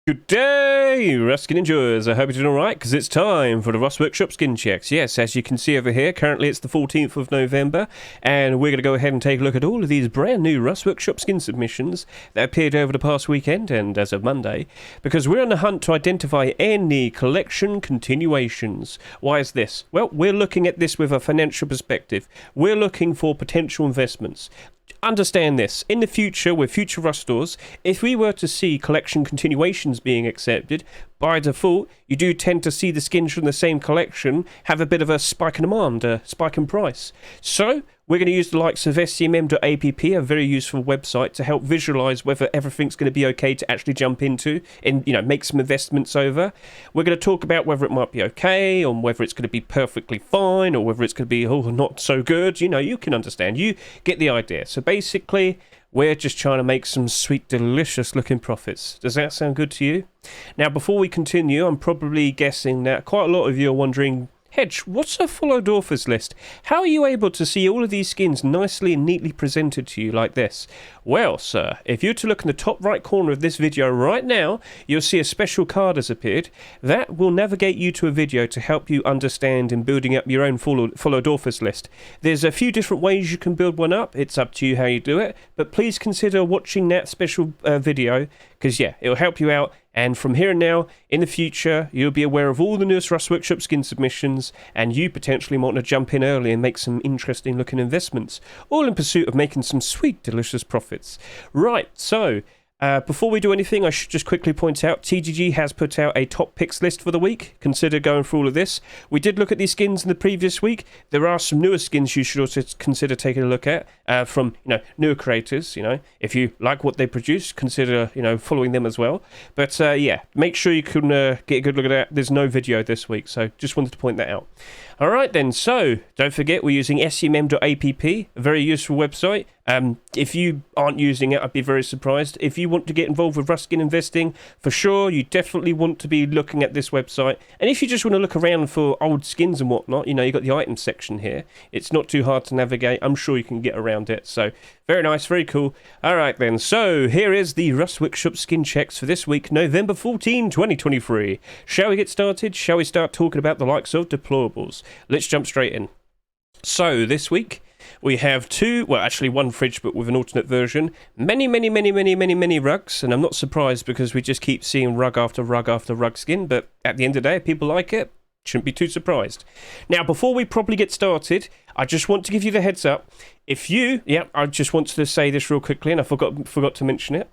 Good day, Rustic enjoyers. I hope you're doing alright, because it's time for the Rust Workshop skin checks. Yes, as you can see over here, currently it's the 14th of November, and we're going to go ahead and take a look at all of these brand new Rust Workshop skin submissions that appeared over the past weekend and as of Monday, because we're on the hunt to identify any collection continuations. Why is this? Well, we're looking at this with a financial perspective. We're looking for potential investments. Understand this, in the future, with future Rust stores, if we were to see collection continuations being accepted, by default, you do tend to see the skins from the same collection have a bit of a spike in demand, a spike in price. So, we're going to use the likes of scmm.app, a very useful website, to help visualize whether everything's going to be okay to actually jump into and, make some investments over. We're going to talk about whether it might be okay, or whether it's going to be perfectly fine, or whether it's going to be, not so good. You can understand. You get the idea. So basically, we're just trying to make some sweet, delicious looking profits. Does that sound good to you? Now, before we continue, I'm probably guessing that quite a lot of you are wondering, Hedge, what's a followed authors list? How are you able to see all of these skins nicely and neatly presented to you like this? Well, sir, if you're to look in the top right corner of this video right now, you'll see a special card has appeared. That will navigate you to a video to help you understand in building up your own followed authors list. There's a few different ways you can build one up. It's up to you how you do it, but please consider watching that special video, because it'll help you out. And from here and now, in the future, you'll be aware of all the newest Rust Workshop skin submissions, and you potentially might want to jump in early and make some interesting looking investments, all in pursuit of making some sweet, delicious profits. Right, so before we do anything, I should just quickly point out TGG has put out a top picks list for the week. Consider going through all of this. We did look at these skins in the previous week. There are some newer skins you should also consider taking a look at from newer creators. If you like what they produce, consider following them as well. But make sure you can get a good look at that. There's no video this week, so just wanted to point that out. All right then, so don't forget we're using scmm.app, a very useful website. If you aren't using it, I'd be very surprised. If you want to get involved with Rust skin investing, for sure, you definitely want to be looking at this website. And if you just want to look around for old skins and whatnot, you've got the items section here. It's not too hard to navigate. I'm sure you can get around it. So, very nice, very cool. All right then, so here is the Rust Workshop skin checks for this week, November 14, 2023. Shall we get started? Shall we start talking about the likes of Deployables? Let's jump straight in. So, this week, we have one fridge, but with an alternate version. Many rugs, and I'm not surprised because we just keep seeing rug after rug after rug skin, but at the end of the day, if people like it, shouldn't be too surprised. Now, before we properly get started, I just want to give you the heads up. I just want to say this real quickly, and I forgot to mention it.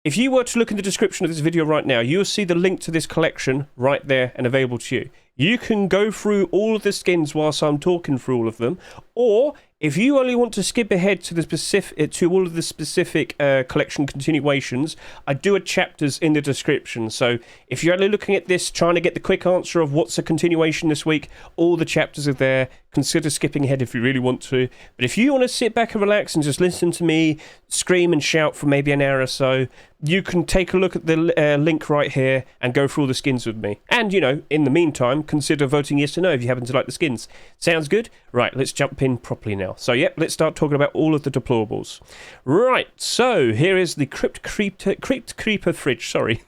If you were to look in the description of this video right now, you'll see the link to this collection right there and available to you. You can go through all of the skins whilst I'm talking through all of them, or if you only want to skip ahead to all of the specific collection continuations, I do a chapters in the description. So if you're only looking at this, trying to get the quick answer of what's a continuation this week, all the chapters are there. Consider skipping ahead if you really want to. But if you want to sit back and relax and just listen to me scream and shout for maybe an hour or so, you can take a look at the link right here and go through all the skins with me. And, in the meantime, consider voting yes or no if you happen to like the skins. Sounds good? Right, let's jump in properly now. So, let's start talking about all of the deployables. Right, so here is the Crypt Creeper fridge, sorry.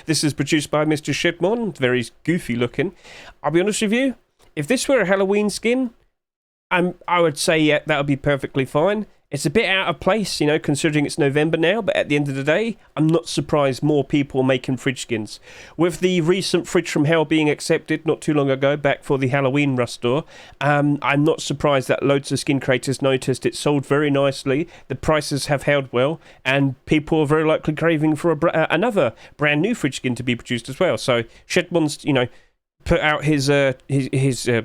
This is produced by Mr. Shedmon, very goofy looking. I'll be honest with you, if this were a Halloween skin, I would say, that would be perfectly fine. It's a bit out of place, considering it's November now, but at the end of the day, I'm not surprised more people are making fridge skins. With the recent Fridge from Hell being accepted not too long ago, back for the Halloween Rust store, I'm not surprised that loads of skin creators noticed it sold very nicely, the prices have held well, and people are very likely craving for another brand new fridge skin to be produced as well. So, Shedmon's, put out his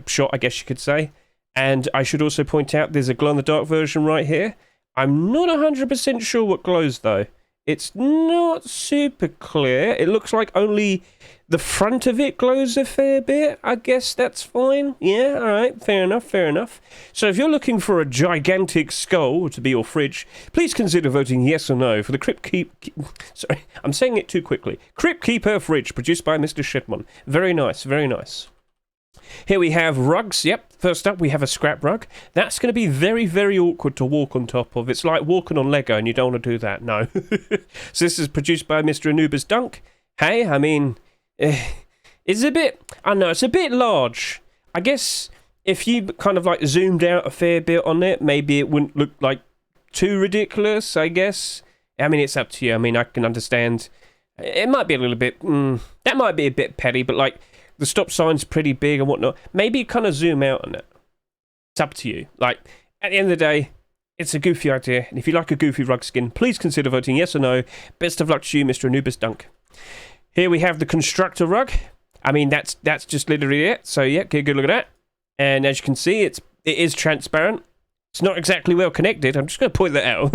shot, I guess you could say. And I should also point out there's a glow-in-the-dark version right here. I'm not 100% sure what glows, though. It's not super clear. It looks like only the front of it glows a fair bit. I guess that's fine. Yeah, all right, fair enough. So if you're looking for a gigantic skull to be your fridge, please consider voting yes or no for the Sorry, I'm saying it too quickly. Crypt Keeper fridge, produced by Mr. Shedmon. Very nice, very nice. Here we have rugs. Yep, first up we have a scrap rug. That's going to be very, very awkward to walk on top of. It's like walking on Lego and you don't want to do that, no. So this is produced by Mr. Anubis Dunk. hey, I mean, it's a bit, I know, it's a bit large. I guess if you kind of like zoomed out a fair bit on it, maybe it wouldn't look like too ridiculous, I guess. I mean, it's up to you. I mean, I can understand. It might be a little bit, that might be a bit petty, but like the stop sign's pretty big and whatnot. Maybe kind of zoom out on it. It's up to you. Like, at the end of the day, it's a goofy idea, and if you like a goofy rug skin, please consider voting yes or no. Best of luck to you, Mr. Anubis Dunk. Here we have the constructor rug. I mean, that's just literally it. So yeah, get a good look at that. And as you can see, it is transparent. It's not exactly well connected. I'm just going to point that out.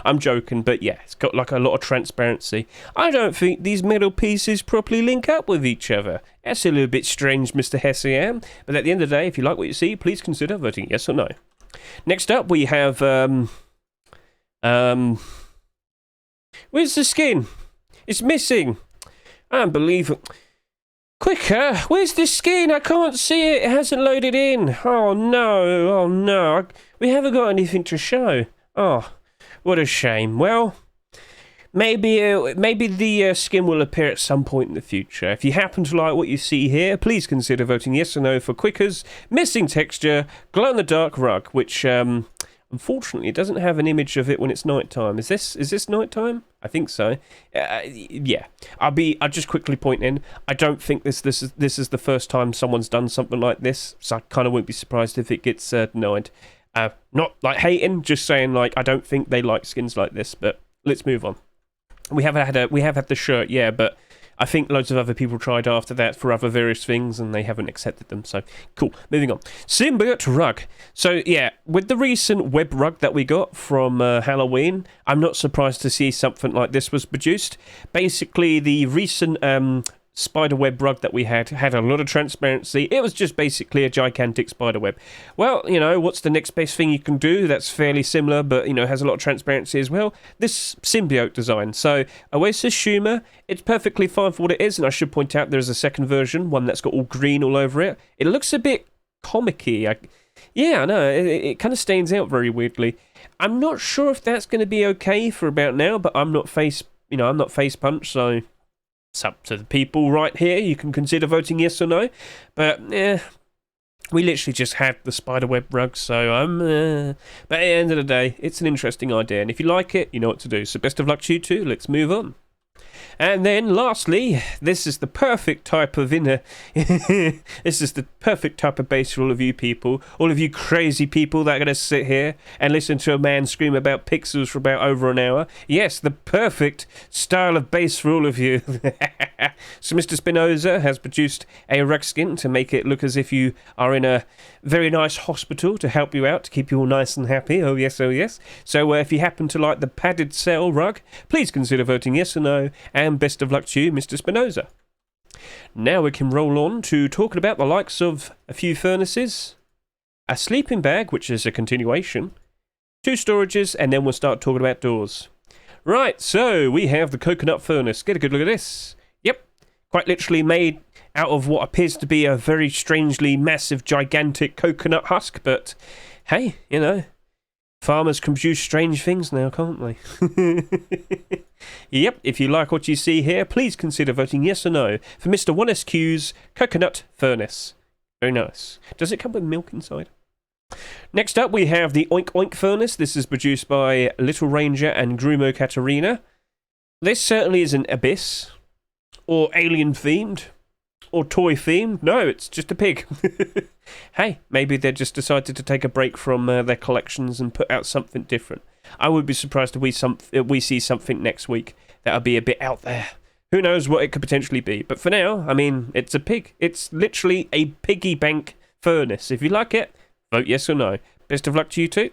I'm joking, but yeah, it's got like a lot of transparency. I don't think these metal pieces properly link up with each other. That's a little bit strange, Mr. Hessian. But at the end of the day, if you like what you see, please consider voting yes or no. Next up, we have where's the skin? It's missing. Unbelievable. Quicker, where's the skin? I can't see it. It hasn't loaded in. Oh no. We haven't got anything to show. Oh, what a shame. Well, maybe the skin will appear at some point in the future. If you happen to like what you see here, please consider voting yes or no for Quicker's missing texture glow-in-the-dark rug, which unfortunately it doesn't have an image of it when it's nighttime. Is this nighttime? I think so. Yeah. I'll just quickly point in. I don't think this is the first time someone's done something like this, so I kind of wouldn't be surprised if it gets denied. Not like hating, just saying like I don't think they like skins like this. But let's move on. We have had the shirt, yeah, but I think loads of other people tried after that for other various things and they haven't accepted them. So, cool. Moving on. Symbiote rug. So, yeah, with the recent web rug that we got from Halloween, I'm not surprised to see something like this was produced. Basically, the recent spider web rug that we had a lot of transparency. It was just basically a gigantic spider web. Well, you know, what's the next best thing you can do that's fairly similar but, you know, has a lot of transparency as well? This symbiote design. So Oasis Schumer, it's perfectly fine for what it is, and I should point out there's a second version, one that's got all green all over it. It looks a bit comic-y. Yeah, I know, it kind of stands out very weirdly. I'm not sure if that's going to be okay for about now, but I'm not face punched, so it's up to the people right here. You can consider voting yes or no. But, we literally just had the spiderweb rug, so but at the end of the day, it's an interesting idea. And if you like it, you know what to do. So best of luck to you too. Let's move on. And then lastly, this is the perfect type of this is the perfect type of base for all of you people, all of you crazy people that are going to sit here and listen to a man scream about pixels for about over an hour. Yes, the perfect style of base for all of you. So Mr. Spinoza has produced a rug skin to make it look as if you are in a very nice hospital to help you out, to keep you all nice and happy. Oh yes, oh yes. So if you happen to like the padded cell rug, please consider voting yes or no, and best of luck to you, Mr. Spinoza. Now we can roll on to talking about the likes of a few furnaces, a sleeping bag, which is a continuation, 2 storages, and then we'll start talking about doors. Right, so we have the coconut furnace. Get a good look at this. Yep, quite literally made out of what appears to be a very strangely massive, gigantic coconut husk, but hey, you know, farmers can produce strange things now, can't they? Yep, if you like what you see here, please consider voting yes or no for Mr. 1SQ's coconut furnace. Very nice. Does it come with milk inside? Next up, we have the Oink Oink furnace. This is produced by Little Ranger and Grumo Katarina. This certainly isn't Abyss, or alien themed, or toy themed. No, it's just a pig. Hey, maybe they just decided to take a break from their collections and put out something different. I would be surprised if we see something next week that'll be a bit out there. Who knows what it could potentially be. But for now, I mean, it's a pig. It's literally a piggy bank furnace. If you like it, vote yes or no. Best of luck to you too.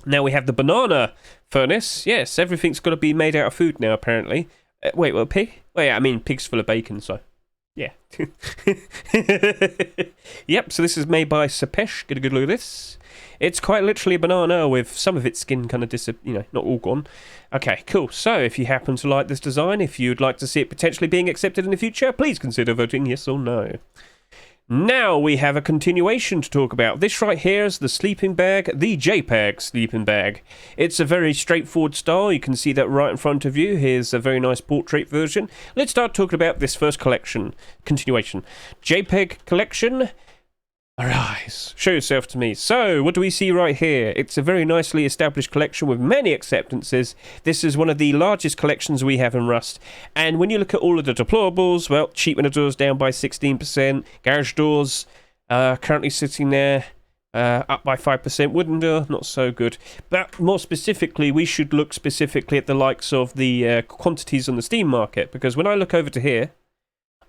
Now we have the banana furnace. Yes, everything's got to be made out of food now, apparently. Wait, what, pig? Well, yeah, I mean, pig's full of bacon, so yeah. Yep, so this is made by Sapesh. Get a good look at this. It's quite literally a banana with some of its skin kind of not all gone. Okay, cool. So if you happen to like this design, if you'd like to see it potentially being accepted in the future, please consider voting yes or no. Now we have a continuation to talk about. This right here is the sleeping bag, the JPEG Sleeping Bag. It's a very straightforward style. You can see that right in front of you. Here's a very nice portrait version. Let's start talking about this first collection. Continuation. JPEG collection. Arise. Show yourself to me. So, what do we see right here? It's a very nicely established collection with many acceptances. This is one of the largest collections we have in Rust. And when you look at all of the deployables, well, sheet metal doors down by 16%. Garage doors currently sitting there up by 5%. Wooden door, not so good. But more specifically, we should look specifically at the likes of the quantities on the Steam market. Because when I look over to here,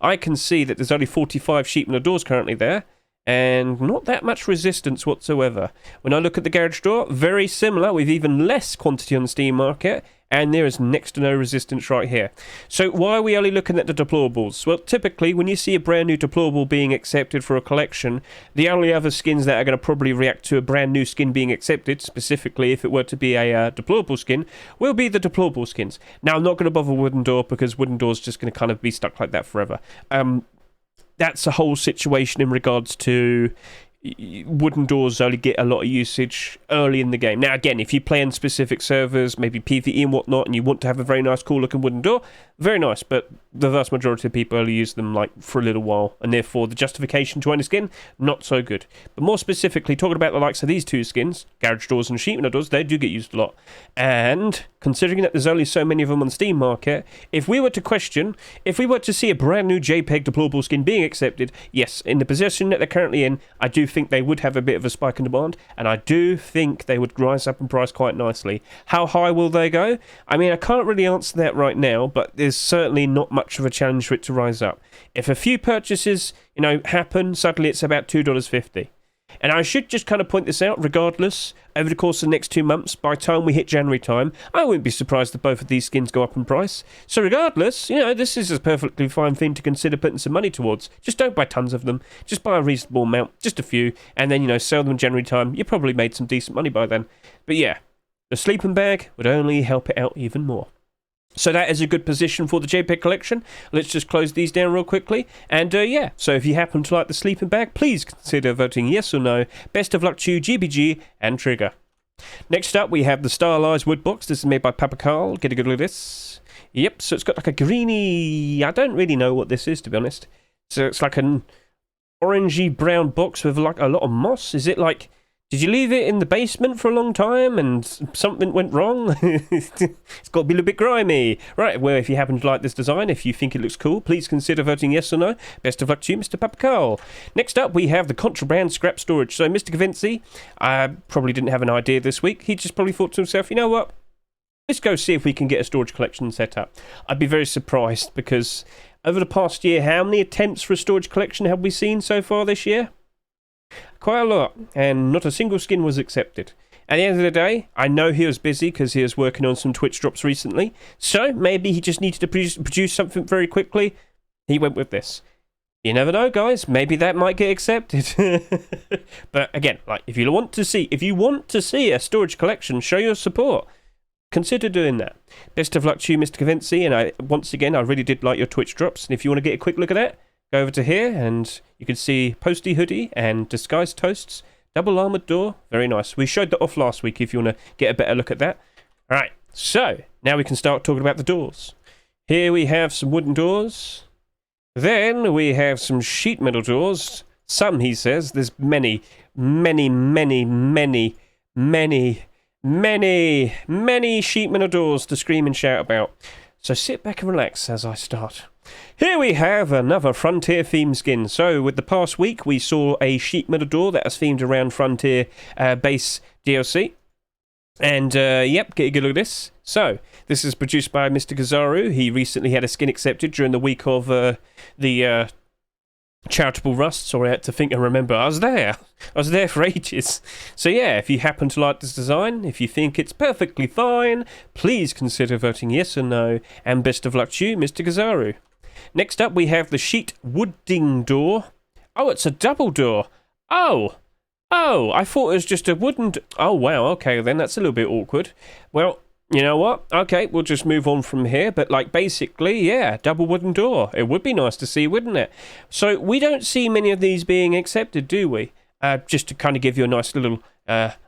I can see that there's only 45 sheet metal doors currently there. And not that much resistance whatsoever. When I look at the garage door, very similar, with even less quantity on the Steam market, and there is next to no resistance right here. So why are we only looking at the deployables? Well, typically, when you see a brand new deployable being accepted for a collection, the only other skins that are going to probably react to a brand new skin being accepted, specifically if it were to be a deployable skin, will be the deployable skins. Now, I'm not going to bother Wooden Door, because Wooden Door is just going to kind of be stuck like that forever. That's a whole situation in regards to wooden doors only get a lot of usage early in the game. Now, again, if you play on specific servers, maybe PvE and whatnot, and you want to have a very nice, cool-looking wooden door, very nice, but the vast majority of people only use them, like, for a little while, and therefore the justification to own a skin, not so good. But more specifically, talking about the likes of these two skins, garage doors and sheet metal doors, they do get used a lot. And considering that there's only so many of them on the Steam market, if we were to see a brand new JPEG deployable skin being accepted, yes, in the position that they're currently in, I do think they would have a bit of a spike in demand, and I do think they would rise up in price quite nicely. How high will they go? I mean, I can't really answer that right now, but there's certainly not much of a challenge for it to rise up. If a few purchases, happen, suddenly it's about $2.50. And I should just kind of point this out, regardless, over the course of the next 2 months, by the time we hit January time, I wouldn't be surprised if both of these skins go up in price. So regardless, this is a perfectly fine thing to consider putting some money towards. Just don't buy tons of them. Just buy a reasonable amount, just a few, and then, sell them in January time. You probably made some decent money by then. But yeah, the sleeping bag would only help it out even more. So that is a good position for the JPEG collection. Let's just close these down real quickly. And so if you happen to like the sleeping bag, please consider voting yes or no. Best of luck to you, GBG and Trigger. Next up, we have the stylized wood box. This is made by Papa Carl. Get a good look at this. Yep, so it's got like a greeny... I don't really know what this is, to be honest. So it's like an orangey brown box with like a lot of moss. Is it like... Did you leave it in the basement for a long time and something went wrong? It's got to be a little bit grimy. Right, well, if you happen to like this design, if you think it looks cool, please consider voting yes or no. Best of luck to you, Mr. Papacarl. Next up, we have the contraband scrap storage. So Mr. Gavinci probably didn't have an idea this week. He just probably thought to himself, you know what? Let's go see if we can get a storage collection set up. I'd be very surprised because over the past year, how many attempts for a storage collection have we seen so far this year? Quite a lot, and not a single skin was accepted. At the end of the day, I know he was busy because he was working on some Twitch drops recently, so maybe he just needed to produce something very quickly. He went with this. You never know, guys. Maybe that might get accepted. But again, like if you want to see a storage collection, show your support. Consider doing that. Best of luck to you, Mr. Gavinci, and once again, I really did like your Twitch drops, and if you want to get a quick look at that, go over to here and you can see Posty Hoodie and Disguised Toasts. Double armoured door. Very nice. We showed that off last week if you want to get a better look at that. Alright, so now we can start talking about the doors. Here we have some wooden doors. Then we have some sheet metal doors. Some, he says. There's many, many, many, many, many, many, many sheet metal doors to scream and shout about. So sit back and relax as I start. Here we have another Frontier theme skin. So with the past week we saw a sheet metal door that was themed around Frontier base DLC. And yep, get a good look at this. So this is produced by Mr. Gazaru. He recently had a skin accepted during the week of the charitable Rust. Sorry, I had to think and remember. I was there for ages. So yeah, if you happen to like this design, if you think it's perfectly fine, please consider voting yes or no. And best of luck to you, Mr. Gazaru. Next up, we have the sheet wooding door. Oh, it's a double door. Oh, I thought it was just a wooden... Oh, wow, okay, then that's a little bit awkward. Well, You know what? Okay, we'll just move on from here. But, like, basically, yeah, double wooden door. It would be nice to see, wouldn't it? So we don't see many of these being accepted, do we? Just to kind of give you a nice little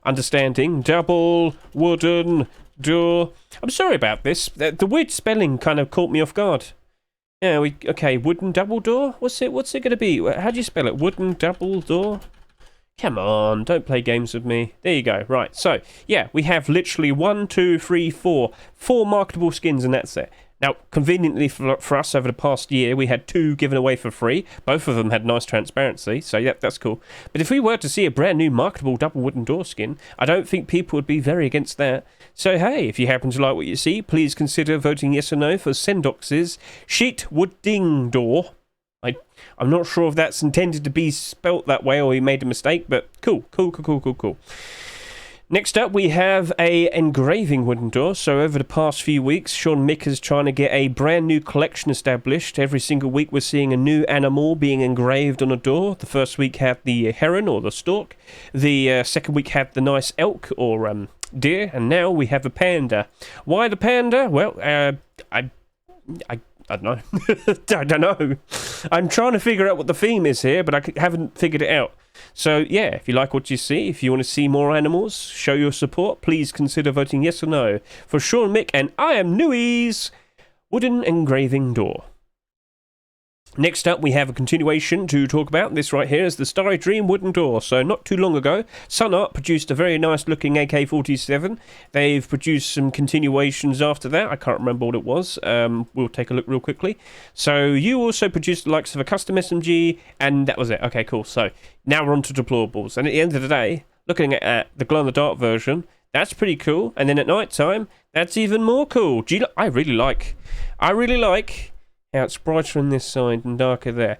understanding. Double wooden door. I'm sorry about this. The weird spelling kind of caught me off guard. Yeah, okay, wooden double door? What's it going to be? How do you spell it? Wooden double door? Come on, don't play games with me. There you go. Right, so, yeah, we have literally 1, 2, 3, 4 marketable skins, and that's it. Now, conveniently for us, over the past year, we had 2 given away for free. Both of them had nice transparency, so yeah, that's cool. But if we were to see a brand new marketable double wooden door skin, I don't think people would be very against that. So hey, if you happen to like what you see, please consider voting yes or no for Sendox's sheet wooding door. I'm not sure if that's intended to be spelt that way or he made a mistake, but cool. Next up, we have a engraving wooden door. So over the past few weeks, Sean Mick is trying to get a brand new collection established. Every single week, we're seeing a new animal being engraved on a door. The first week had the heron or the stork. The second week had the nice elk or deer, and now we have a panda. Why the panda? Well, I don't know. I don't know. I'm trying to figure out what the theme is here, but I haven't figured it out. So, yeah, if you like what you see, if you want to see more animals, show your support, please consider voting yes or no for Sean Mick and I Am Newies wooden engraving door. Next up, we have a continuation to talk about. This right here is the Starry Dream wooden door. So not too long ago, Sun Art produced a very nice looking AK-47. They've produced some continuations after that. I can't remember what it was. We'll take a look real quickly. So you also produced the likes of a custom SMG, and that was it. Okay, cool. So now we're on to Deployables. And at the end of the day, looking at the glow-in-the-dark version, that's pretty cool. And then at night time, that's even more cool. I really like how it's brighter on this side and darker there.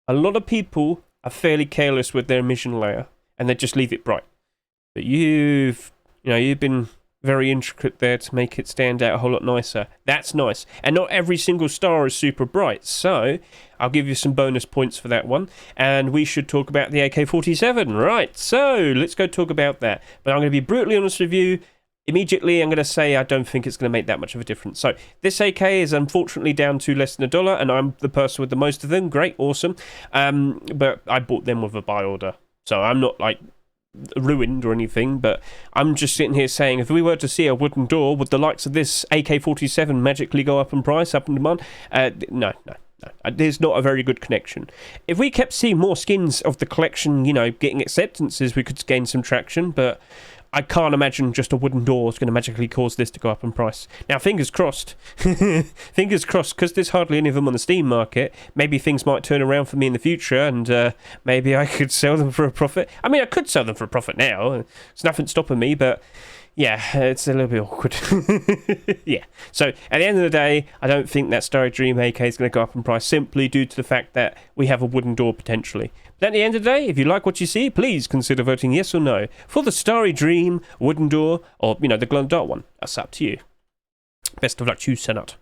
A lot of people are fairly careless with their emission layer, and they just leave it bright. But you've been very intricate there to make it stand out a whole lot nicer. That's nice. And not every single star is super bright, so I'll give you some bonus points for that one. And we should talk about the AK-47. Right, so let's go talk about that. But I'm going to be brutally honest with you. Immediately, I'm going to say I don't think it's going to make that much of a difference. So, this AK is unfortunately down to less than $1, and I'm the person with the most of them. Great, awesome. But I bought them with a buy order. So, I'm not, like, ruined or anything, but I'm just sitting here saying, if we were to see a wooden door, would the likes of this AK-47 magically go up in price, up in demand? No. There's not a very good connection. If we kept seeing more skins of the collection, getting acceptances, we could gain some traction, but I can't imagine just a wooden door is going to magically cause this to go up in price. Now, fingers crossed. Fingers crossed, because there's hardly any of them on the Steam market. Maybe things might turn around for me in the future, and maybe I could sell them for a profit. I mean, I could sell them for a profit now. There's nothing stopping me, but yeah, it's a little bit awkward. Yeah. So, at the end of the day, I don't think that Starry Dream AK is going to go up in price simply due to the fact that we have a wooden door potentially. But at the end of the day, if you like what you see, please consider voting yes or no for the Starry Dream wooden door, or, the glow-in-the-dark one. That's up to you. Best of luck to you, Senat.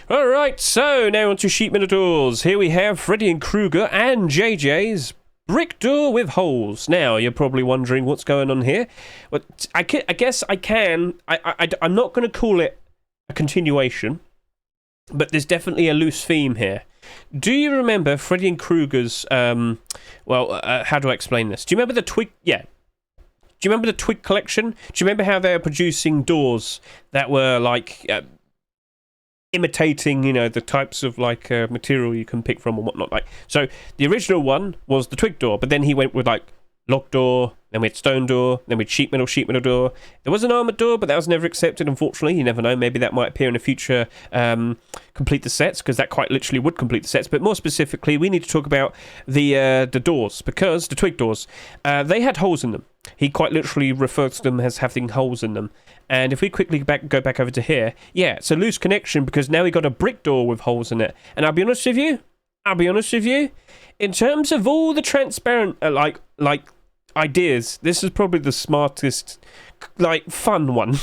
Alright, so now on to sheet metal doors. Here we have Freddy and Krueger and JJ's brick door with holes. Now, you're probably wondering what's going on here. Well, I guess I can. I'm not going to call it a continuation, but there's definitely a loose theme here. Do you remember Freddy and Krueger's, how do I explain this? Do you remember the Twig? Yeah. Do you remember the Twig collection? Do you remember how they were producing doors that were, like, imitating, the types of, like, material you can pick from and whatnot? Like, so, the original one was the Twig door, but then he went with, like, lock door, then we had stone door, then we had sheet metal door. There was an armored door, but that was never accepted, unfortunately. You never know, maybe that might appear in a future complete the sets, because that quite literally would complete the sets. But more specifically, we need to talk about the doors, because the Twig doors, they had holes in them. He quite literally referred to them as having holes in them. And if we quickly go back over to here, yeah, it's a loose connection, because now we got a brick door with holes in it. And I'll be honest with you, in terms of all the transparent, like ideas, this is probably the smartest, like, fun one.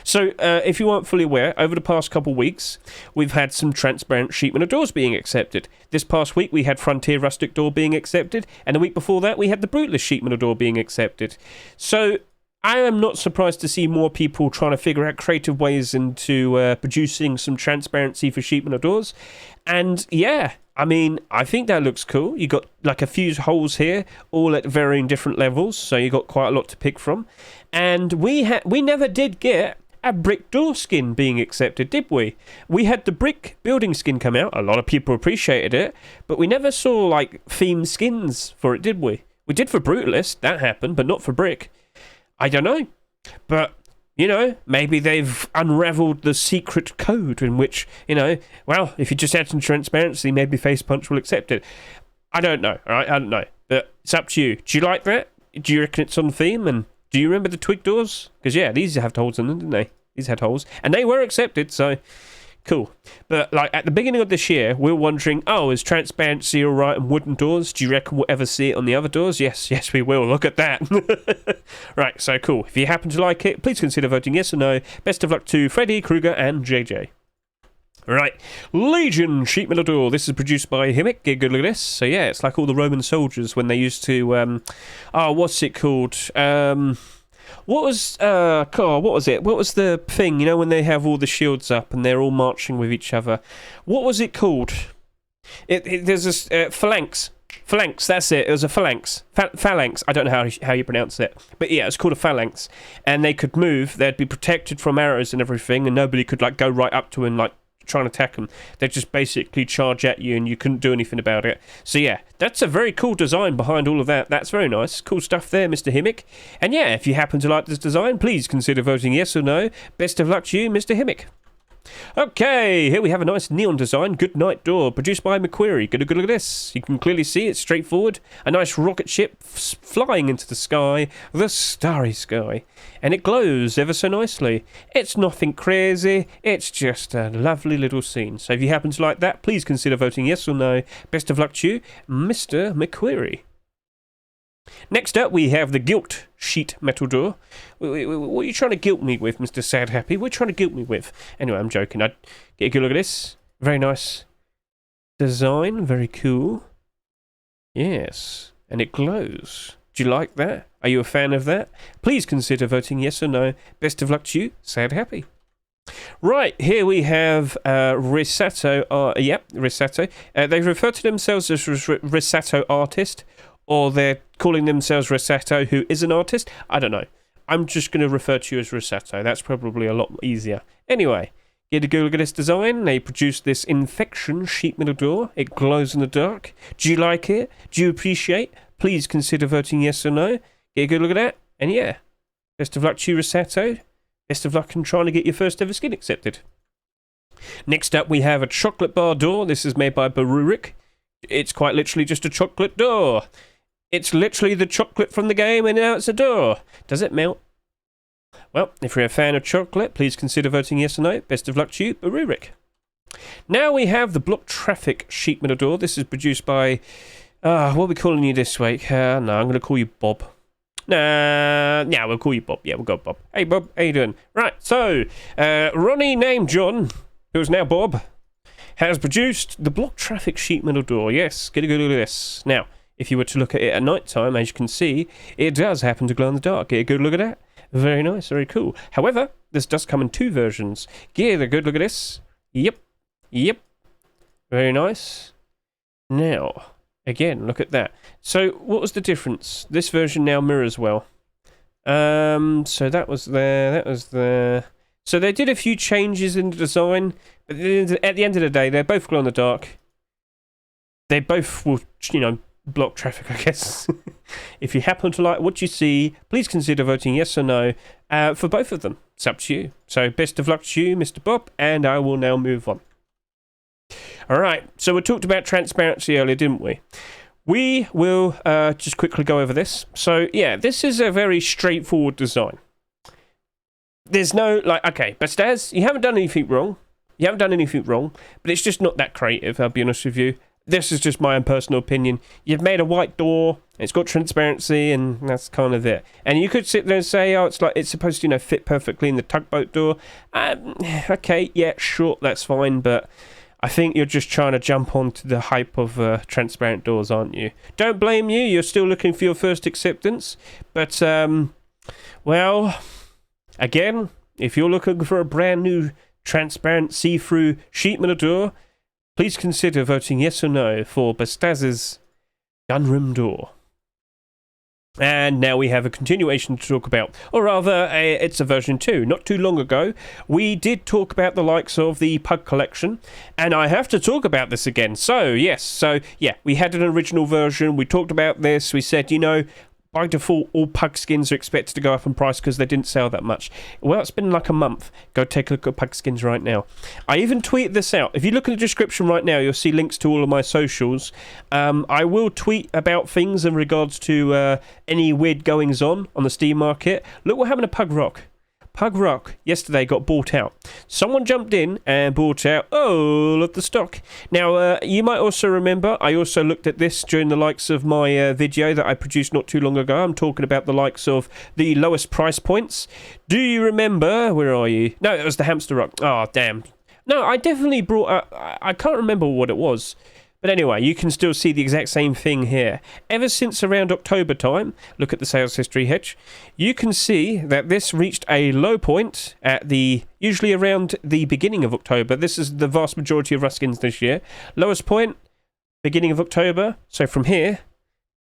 So, if you weren't fully aware, over the past couple weeks, we've had some transparent sheet metal doors being accepted. This past week, we had Frontier Rustic door being accepted, and the week before that, we had the Brutalist sheet metal door being accepted. So, I am not surprised to see more people trying to figure out creative ways into producing some transparency for sheet metal doors. And yeah, I mean, I think that looks cool. You got like a few holes here, all at varying different levels, so you got quite a lot to pick from. And we never did get a brick door skin being accepted, did we? We had the brick building skin come out. A lot of people appreciated it, but we never saw like themed skins for it, did we? We did for Brutalist, that happened, but not for brick. I don't know, but you know, maybe they've unraveled the secret code in which, you know, well, if you just add some transparency, maybe Face Punch will accept it. I don't know, all right? I don't know, but it's up to you. Do you like that? Do you reckon it's on theme? And do you remember the twig doors? Because yeah, these have holes in them, didn't they? These had holes, and they were accepted, so cool. But like at the beginning of this year, we were wondering, oh, is transparency all right on wooden doors? Do you reckon we'll ever see it on the other doors? Yes, we will. Look at that. Right, so cool. If you happen to like it, please consider voting yes or no. Best of luck to Freddy, Kruger, and JJ. Right, Legion sheet metal door. This is produced by Himic. Get a good look at this. So yeah, it's like all the Roman soldiers when they used to, what's it called? What was it? What was the thing, you know, when they have all the shields up and they're all marching with each other? What was it called? There's a phalanx. Phalanx, that's it. It was a phalanx. Phalanx. I don't know how you pronounce it. But yeah, it's called a phalanx. And they could move. They'd be protected from arrows and everything, and nobody could like go right up to and like try and attack them. They'd just basically charge at you and you couldn't do anything about it. So yeah, that's a very cool design behind all of that. That's very nice. Cool stuff there, Mr. Himic. And yeah, if you happen to like this design, please consider voting yes or no. Best of luck to you, Mr. Himic. Okay, here we have a nice neon design, good night door, produced by McQuarrie. Good look at this. You can clearly see it's straightforward. A nice rocket ship flying into the sky, the starry sky. And it glows ever so nicely. It's nothing crazy, it's just a lovely little scene. So if you happen to like that, please consider voting yes or no. Best of luck to you, Mr. McQuarrie. Next up, we have the Guilt sheet metal door. What are you trying to guilt me with, Mr. Sad Happy? What are you trying to guilt me with? Anyway, I'm joking. I'd get a good look at this. Very nice design. Very cool. Yes. And it glows. Do you like that? Are you a fan of that? Please consider voting yes or no. Best of luck to you, Sad Happy. Right, here we have Risato. Risato. They refer to themselves as Risato Artist, or they're calling themselves Risato, who is an artist. I don't know. I'm just going to refer to you as Risato. That's probably a lot easier. Anyway, get a good look at this design. They produced this Infection sheet metal door. It glows in the dark. Do you like it? Do you appreciate? Please consider voting yes or no. Get a good look at that. And yeah, best of luck to you, Risato. Best of luck in trying to get your first ever skin accepted. Next up, we have a chocolate bar door. This is made by Burlap. It's quite literally just a chocolate door. It's literally the chocolate from the game, and now it's a door. Does it melt? Well, if you're a fan of chocolate, please consider voting yes or no. Best of luck to you, Burlap. Now we have the block traffic sheet metal door. This is produced by... what are we calling you this week? No, I'm going to call you Bob. Yeah, we'll call you Bob. Yeah, we'll go Bob. Hey, Bob, how you doing? Right, so, Ronnie named John, who's now Bob, has produced the block traffic sheet metal door. Yes, get a good look at this. Now, if you were to look at it at night time, as you can see, it does happen to glow in the dark. Get a good look at that. Very nice, very cool. However, this does come in two versions. Get a good look at this. Yep. Very nice. Now, again, look at that. So, what was the difference? This version now mirrors well. So that was there. So they did a few changes in the design, but at the end of the day, they're both glow in the dark. They both will, block traffic, I guess. If you happen to like what you see, please consider voting yes or no for both of them. It's up to you. So best of luck to you, Mr. Bob, and I will now move on. Alright, so we talked about transparency earlier, didn't we? We will just quickly go over this. So yeah, this is a very straightforward design. There's no, okay, Bastaz, you haven't done anything wrong. But it's just not that creative, I'll be honest with you. This is just my own personal opinion. You've made a white door, it's got transparency, and that's kind of it. And you could sit there and say, oh, it's supposed to, fit perfectly in the tugboat door. Okay, yeah, sure, that's fine, but I think you're just trying to jump onto the hype of transparent doors, aren't you? Don't blame you, you're still looking for your first acceptance, but Well, again, if you're looking for a brand new transparent see-through sheet metal door, please consider voting yes or no for Bastaz's gunroom door. And now we have a continuation to talk about, or rather, it's a version 2. Not too long ago, we did talk about the likes of the Pug collection, and I have to talk about this again. So, yeah, we had an original version, we talked about this, we said, you know, by default, all Pug skins are expected to go up in price because they didn't sell that much. Well, it's been like a month. Go take a look at Pug skins right now. I even tweeted this out. If you look in the description right now, you'll see links to all of my socials. I will tweet about things in regards to any weird goings-on the Steam market. Look what happened to Pug Rock. Pug Rock yesterday got bought out. Someone jumped in and bought out all of the stock. Now, you might also remember, I also looked at this during the likes of my video that I produced not too long ago. I'm talking about the likes of the lowest price points. Do you remember? Where are you? No, it was the Hamster Rock. Oh, damn. No, I definitely brought up... I can't remember what it was. But anyway, you can still see the exact same thing here. Ever since around October time, look at the sales history, Hedge, you can see that this reached a low point at usually around the beginning of October. This is the vast majority of Ruskins this year. Lowest point, beginning of October. So from here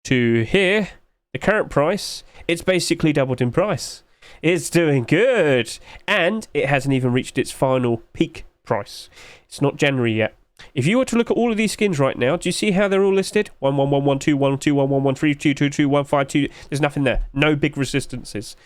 to here, the current price, it's basically doubled in price. It's doing good. And it hasn't even reached its final peak price. It's not January yet. If you were to look at all of these skins right now, do you see how they're all listed? 11112, 112, 11113, 222, 152. There's nothing there. No big resistances.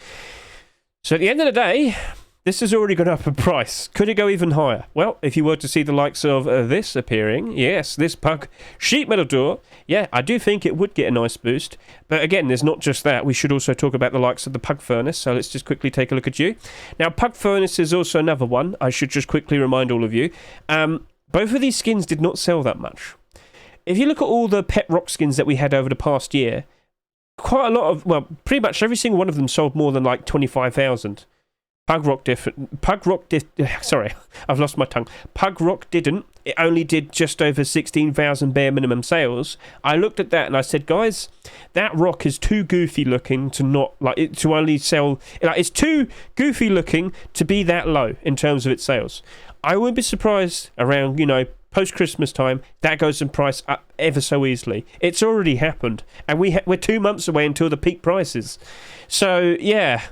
So at the end of the day, this has already gone up in price. Could it go even higher? Well, if you were to see the likes of this appearing, yes, this Pug sheet metal door, yeah, I do think it would get a nice boost. But again, there's not just that. We should also talk about the likes of the Pug furnace. So let's just quickly take a look at you. Now, Pug furnace is also another one. I should just quickly remind all of you. Both of these skins did not sell that much. If you look at all the pet rock skins that we had over the past year, quite a lot of, well, pretty much every single one of them sold more than like 25,000. Sorry, I've lost my tongue. Pug Rock didn't. It only did just over 16,000 bare minimum sales. I looked at that and I said, guys, that rock is too goofy looking to not, like, it to only sell, like, it's too goofy looking to be that low in terms of its sales. I wouldn't be surprised around, you know, post-Christmas time, that goes in price up ever so easily. It's already happened. And we're 2 months away until the peak prices. So, yeah.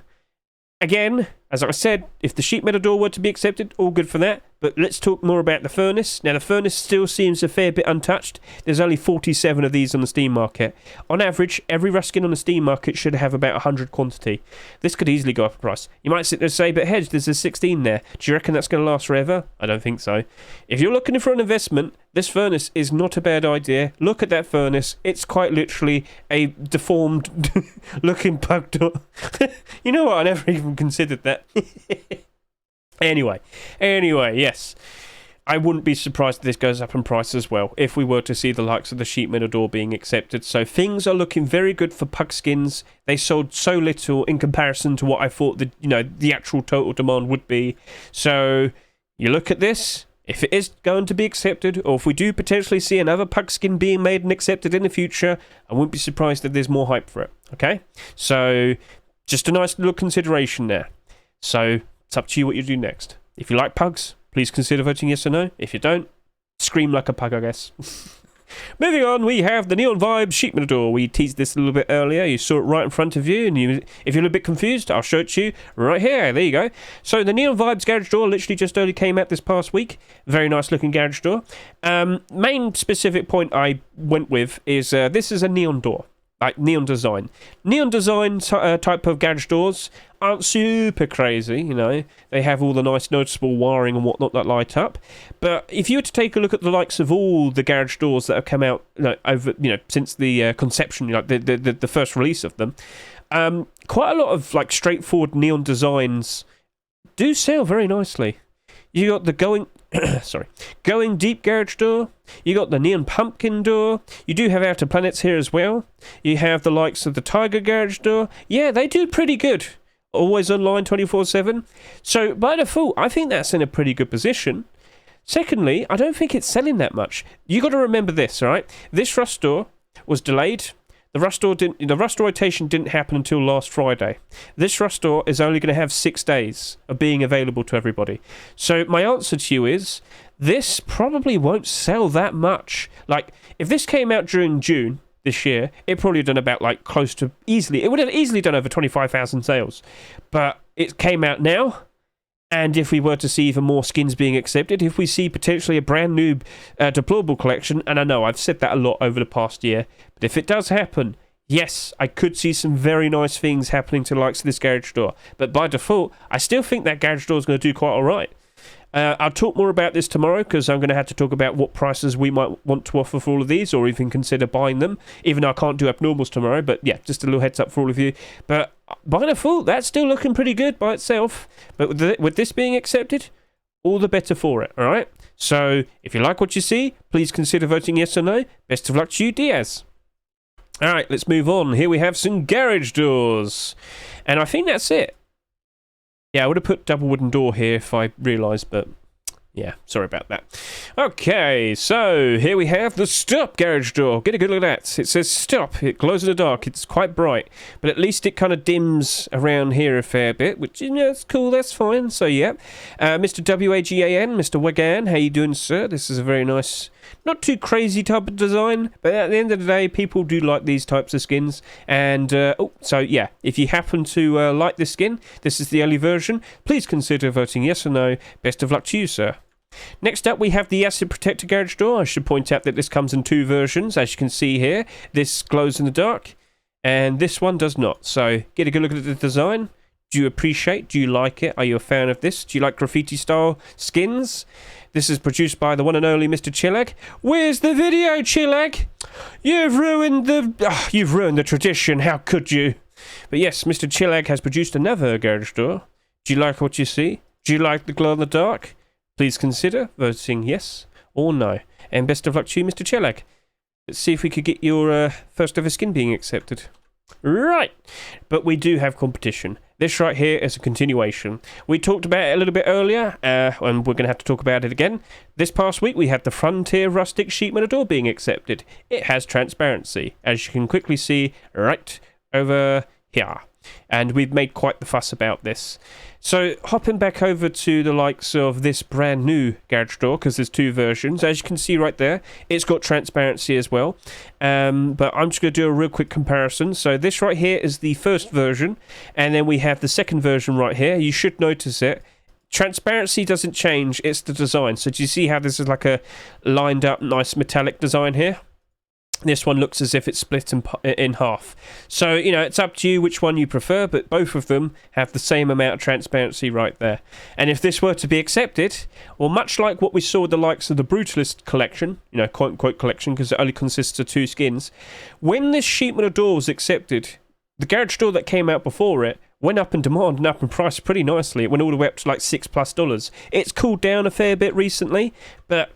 Again, as I said, if the sheet metal door were to be accepted, all good for that. But let's talk more about the furnace. Now, the furnace still seems a fair bit untouched. There's only 47 of these on the Steam market. On average, every Ruskin on the Steam market should have about 100 quantity. This could easily go up in price. You might sit there and say, but Hedge, there's a 16 there. Do you reckon that's going to last forever? I don't think so. If you're looking for an investment, this furnace is not a bad idea. Look at that furnace. It's quite literally a deformed looking pug door. You know what? I never even considered that. Anyway, yes. I wouldn't be surprised if this goes up in price as well, if we were to see the likes of the sheet metal door being accepted. So things are looking very good for pug skins. They sold so little in comparison to what I thought the actual total demand would be. So you look at this, if it is going to be accepted, or if we do potentially see another pug skin being made and accepted in the future, I wouldn't be surprised if there's more hype for it. Okay? So just a nice little consideration there. So it's up to you what you do next. If you like pugs, please consider voting yes or no. If you don't, scream like a pug, I guess. Moving on, we have the Neon Vibes sheet metal door. We teased this a little bit earlier. You saw it right in front of you, and if you're a little bit confused, I'll show it to you right here. There you go. So the Neon Vibes garage door literally just only came out this past week. Very nice looking garage door. Main specific point I went with is this is a neon door. Like neon design. Neon design type of garage doors aren't super crazy, you know. They have all the nice noticeable wiring and whatnot that light up. But if you were to take a look at the likes of all the garage doors that have come out since the conception, like the first release of them, quite a lot of like straightforward neon designs do sell very nicely. You got the going deep garage door. You got the neon pumpkin door. You do have outer planets here as well. You have the likes of the tiger garage door. Yeah, they do pretty good. Always online 24/7. So by default, I think that's in a pretty good position. Secondly, I don't think it's selling that much. You got to remember this, all right? This Rust door was delayed. The rust rotation didn't happen until last Friday. This rust door is only going to have 6 days of being available to everybody. So my answer to you is, this probably won't sell that much. Like, if this came out during June this year, it probably done about like close to easily. It would have easily done over 25,000 sales. But it came out now. And if we were to see even more skins being accepted, if we see potentially a brand new deployable collection, and I know I've said that a lot over the past year, but if it does happen, yes, I could see some very nice things happening to the likes of this garage door. But by default, I still think that garage door is going to do quite all right. I'll talk more about this tomorrow, because I'm going to have to talk about what prices we might want to offer for all of these, or even consider buying them, even though I can't do abnormals tomorrow. But yeah, just a little heads up for all of you. But by default, that's still looking pretty good by itself. But with this being accepted, all the better for it, alright? So, if you like what you see, please consider voting yes or no. Best of luck to you, Diaz. Alright, let's move on. Here we have some garage doors. And I think that's it. Yeah, I would have put double wooden door here if I realised, but yeah, sorry about that. Okay, so here we have the stop garage door. Get a good look at that. It says stop. It glows in the dark. It's quite bright, but at least it kind of dims around here a fair bit, which, you know, it's cool. That's fine. So, yeah. Mr. WAGAN, Mr. Wagan, how you doing, sir? This is a very nice, not too crazy type of design, but at the end of the day, people do like these types of skins. And, so yeah, if you happen to like this skin, this is the early version, please consider voting yes or no. Best of luck to you, sir. Next up, we have the Acid Protector garage door. I should point out that this comes in 2 versions, as you can see here. This glows in the dark, and this one does not. So, get a good look at the design. Do you appreciate? Do you like it? Are you a fan of this? Do you like graffiti-style skins? This is produced by the one and only Mr. Chillag. Where's the video, Chillag? You've ruined the tradition. How could you? But yes, Mr. Chillag has produced another garage door. Do you like what you see? Do you like the glow in the dark? Please consider voting yes or no. And best of luck to you, Mr. Chillag. Let's see if we could get your first ever skin being accepted. Right, but we do have competition. This right here is a continuation. We talked about it a little bit earlier, and we're going to have to talk about it again. This past week, we had the Frontier Rustic sheet metal door being accepted. It has transparency, as you can quickly see right over here. And we've made quite the fuss about this. So, hopping back over to the likes of this brand new garage door, because there's 2 versions. As you can see right there, it's got transparency as well. But I'm just going to do a real quick comparison. So, this right here is the first version, and then we have the second version right here. You should notice it. Transparency doesn't change, it's the design. So, do you see how this is like a lined up, nice metallic design here? This one looks as if it's split in half. So, you know, it's up to you which one you prefer, but both of them have the same amount of transparency right there. And if this were to be accepted, well, much like what we saw with the likes of the Brutalist collection, you know, quote-unquote collection, because it only consists of 2 skins, when this sheet metal door was accepted, the garage door that came out before it went up in demand and up in price pretty nicely. It went all the way up to like $6+. It's cooled down a fair bit recently, but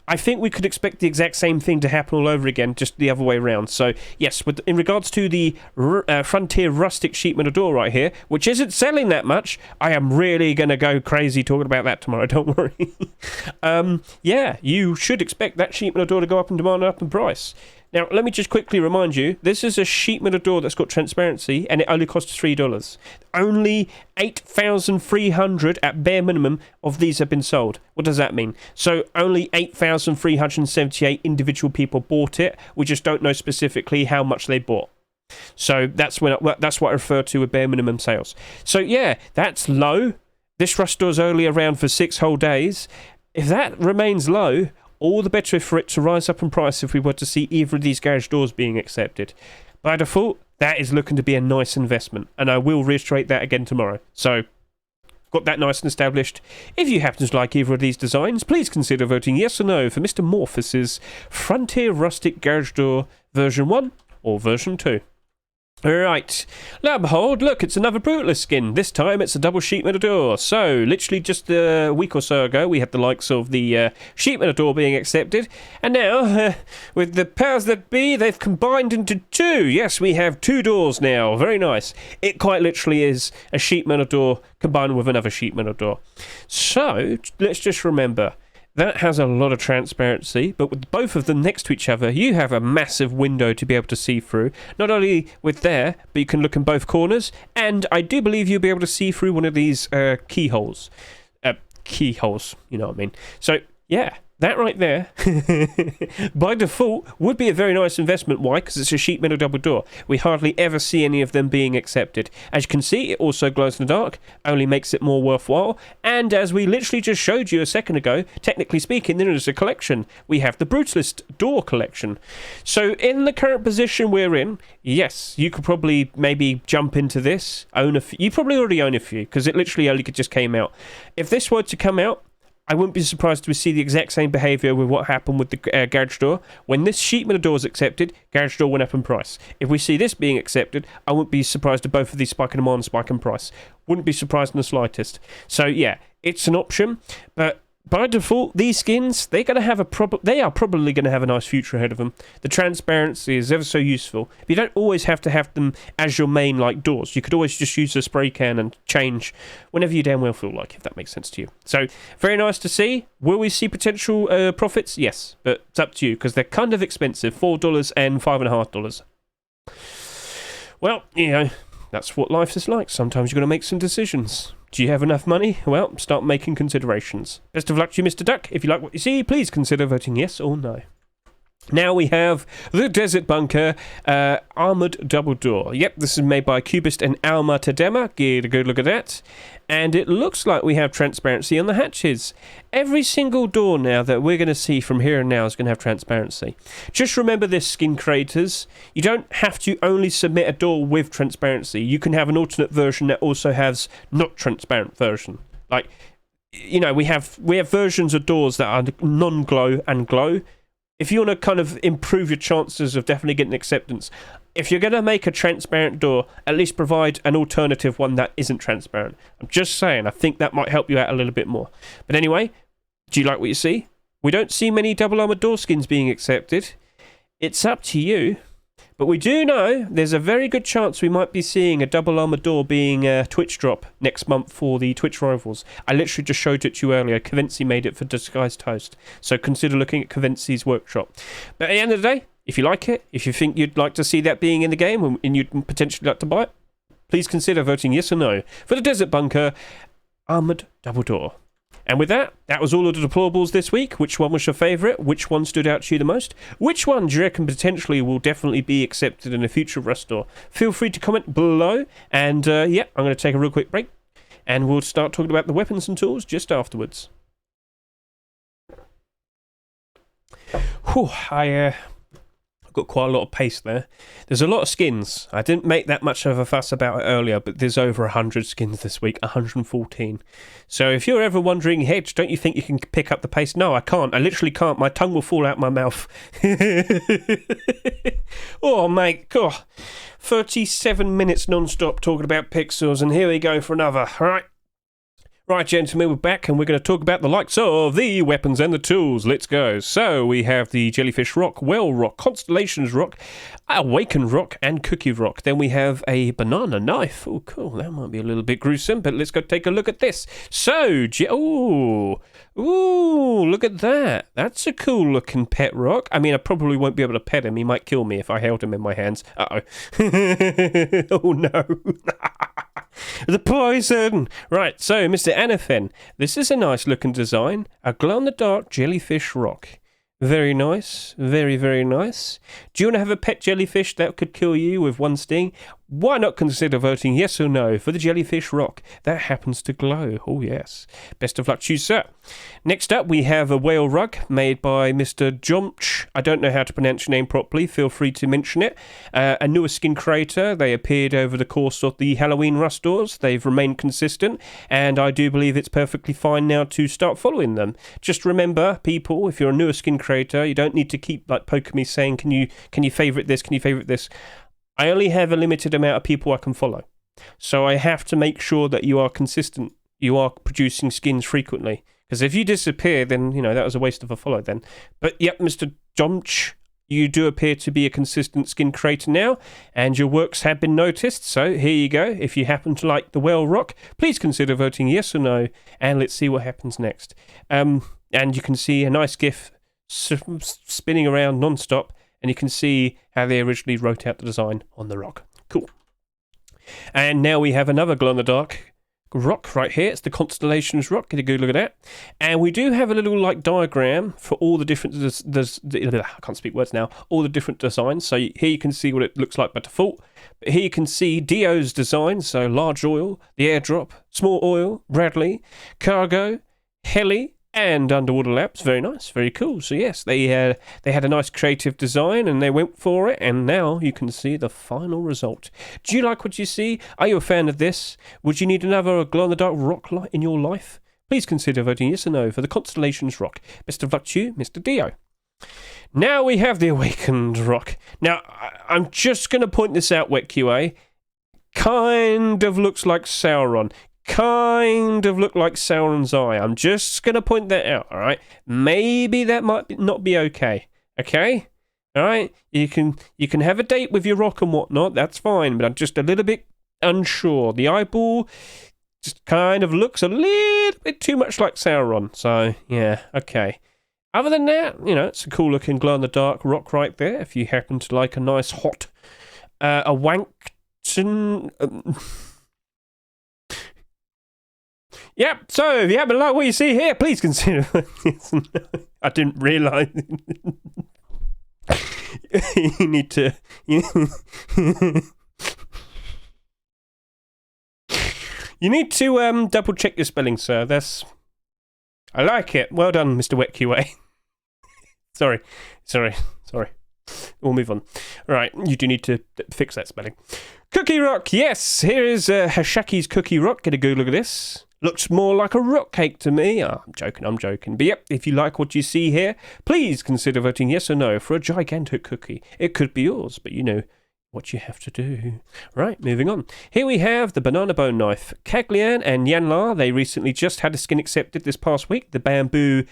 I think we could expect the exact same thing to happen all over again, just the other way around. So, yes, in regards to the Frontier Rustic sheet metal door right here, which isn't selling that much, I am really going to go crazy talking about that tomorrow, don't worry. Yeah, you should expect that sheet metal door to go up in demand and up in price. Now, let me just quickly remind you, this is a sheet metal door that's got transparency, and it only costs $3. Only 8,300 at bare minimum of these have been sold. What does that mean? So, only 8,378 individual people bought it. We just don't know specifically how much they bought. So, that's what I refer to with bare minimum sales. So, yeah, that's low. This rust door's only around for 6 whole days. If that remains low, all the better for it to rise up in price if we were to see either of these garage doors being accepted. By default, that is looking to be a nice investment, and I will reiterate that again tomorrow. So, got that nice and established. If you happen to like either of these designs, please consider voting yes or no for Mr. Morphus's Frontier Rustic garage door version 1 or version 2. Right, now behold, look, it's another Brutalist skin. This time it's a double sheet metal door. So, literally just a week or so ago, we had the likes of the sheet metal door being accepted. And now, with the powers that be, they've combined into 2. Yes, we have 2 doors now. Very nice. It quite literally is a sheet metal door combined with another sheet metal door. So, let's just remember, that has a lot of transparency, but with both of them next to each other, you have a massive window to be able to see through. Not only with there, but you can look in both corners, and I do believe you'll be able to see through one of these keyholes. Keyholes, you know what I mean. So, yeah. That right there, by default, would be a very nice investment. Why? Because it's a sheet metal double door. We hardly ever see any of them being accepted. As you can see, it also glows in the dark, only makes it more worthwhile. And as we literally just showed you a second ago, technically speaking, there is a collection. We have the Brutalist door collection. So in the current position we're in, yes, you could probably maybe jump into this, own a few. You probably already own a few, because it literally only just came out. If this were to come out, I wouldn't be surprised to see the exact same behaviour with what happened with the garage door. When this sheet metal door is accepted, garage door went up in price. If we see this being accepted, I wouldn't be surprised if both of these spike in demand, spike in price. Wouldn't be surprised in the slightest. So yeah, it's an option, but by default, these skins, they are probably going to have a nice future ahead of them. The transparency is ever so useful. But you don't always have to have them as your main like doors. You could always just use a spray can and change whenever you damn well feel like, if that makes sense to you. So, very nice to see. Will we see potential profits? Yes, but it's up to you because they're kind of expensive, $4 and $5.50. Well, you know, that's what life is like. Sometimes you've got to make some decisions. Do you have enough money? Well, start making considerations. Best of luck to you, Mr. Duck. If you like what you see, please consider voting yes or no. Now we have the Desert Bunker Armoured Double Door. Yep, this is made by Cubist and Alma Tadema. Get a good look at that. And it looks like we have transparency on the hatches. Every single door now that we're going to see from here and now is going to have transparency. Just remember this, skin creators. You don't have to only submit a door with transparency. You can have an alternate version that also has not transparent version. Like, you know, we have versions of doors that are non-glow and glow. If you want to kind of improve your chances of definitely getting acceptance, if you're going to make a transparent door, at least provide an alternative one that isn't transparent. I'm just saying, I think that might help you out a little bit more. But anyway, do you like what you see? We don't see many double armored door skins being accepted. It's up to you. But we do know there's a very good chance we might be seeing a double armored door being a Twitch drop next month for the Twitch Rivals. I literally just showed it to you earlier. Cavency made it for Disguised Host. So consider looking at Cavency's workshop. But at the end of the day, if you like it, if you think you'd like to see that being in the game and you'd potentially like to buy it, please consider voting yes or no for the Desert Bunker Armoured Double Door. And with that, that was all of the deplorables this week. Which one was your favourite? Which one stood out to you the most? Which one do you reckon potentially will definitely be accepted in a future Rust store? Feel free to comment below. And yeah, I'm going to take a real quick break. And we'll start talking about the weapons and tools just afterwards. Whew, I've got quite a lot of paste there. There's a lot of skins. I didn't make that much of a fuss about it earlier, but there's over 100 skins this week, 114. So if you're ever wondering, Hedge, don't you think you can pick up the pace? No, I can't. I literally can't. My tongue will fall out my mouth. Oh, mate. God. 37 minutes non-stop talking about pixels, and here we go for another. All right. Right, gentlemen, we're back and we're going to talk about the likes of the weapons and the tools. Let's go. So, we have the Jellyfish Rock, Whale Rock, Constellations Rock, Awakened Rock, and Cookie Rock. Then we have a banana knife. Oh, cool. That might be a little bit gruesome, but let's go take a look at this. So, ooh, look at that. That's a cool looking pet rock. I mean, I probably won't be able to pet him. He might kill me if I held him in my hands. Uh-oh. Oh, no. The poison! Right, so Mr. Anaphen. This is a nice looking design. A glow-in-the-dark jellyfish rock. Very nice. Very, very nice. Do you want to have a pet jellyfish that could kill you with one sting? Why not consider voting yes or no for the jellyfish rock that happens to glow? Oh, yes. Best of luck to you, sir. Next up, we have a whale rug made by Mr. Jomch. I don't know how to pronounce your name properly. Feel free to mention it. A newer skin creator. They appeared over the course of the Halloween Rust stores. They've remained consistent, and I do believe it's perfectly fine now to start following them. Just remember, people, if you're a newer skin creator, you don't need to keep like poking me saying, can you favourite this? Can you favourite this? I only have a limited amount of people I can follow. So I have to make sure that you are consistent. You are producing skins frequently. Because if you disappear, then, you know, that was a waste of a follow then. But, yep, Mr. Jomch, you do appear to be a consistent skin creator now, and your works have been noticed. So here you go. If you happen to like the whale rock, please consider voting yes or no, and let's see what happens next. And you can see a nice GIF spinning around non-stop, and you can see how they originally wrote out the design on the rock. Cool. And now we have another glow-in-the-dark rock right here. It's the Constellations rock. Get a good look at that. And we do have a little like diagram for all the different I can't speak words now, all the different designs. So here you can see what it looks like by default, but here you can see Dio's design. So large oil, the airdrop, small oil, Bradley, cargo, heli, and underwater labs. Very nice, very cool. So yes, they had a nice creative design and they went for it, and now you can see the final result. Do you like what you see? Are you a fan of this? Would you need another glow-in-the-dark rock light in your life? Please consider voting yes or no for the Constellations rock. Best of luck to you, Mr. Dio. Now we have the Awakened rock. Now, I'm just going to point this out, Wet QA. Kind of looks like Sauron. Kind of look like Sauron's eye. I'm just going to point that out, all right? Maybe that might not be okay, okay? All right? You can have a date with your rock and whatnot, that's fine, but I'm just a little bit unsure. The eyeball just kind of looks a little bit too much like Sauron, so yeah, okay. Other than that, you know, it's a cool-looking glow-in-the-dark rock right there, if you happen to like a nice hot, a Wankton... Yep, so if you happen to like what you see here, please consider... I didn't realise... you need to... You need to double check your spelling, sir. That's... I like it. Well done, Mr. Wet QA. Sorry. We'll move on. Right, you do need to fix that spelling. Cookie Rock, yes. Here is Hashaki's Cookie Rock. Get a good look at this. Looks more like a rock cake to me. Oh, I'm joking. But yep, if you like what you see here, please consider voting yes or no for a gigantic cookie. It could be yours, but you know what you have to do. Right, moving on. Here we have the Banana Bone Knife. Caglian and Yanlar, they recently just had a skin accepted this past week. The Bamboo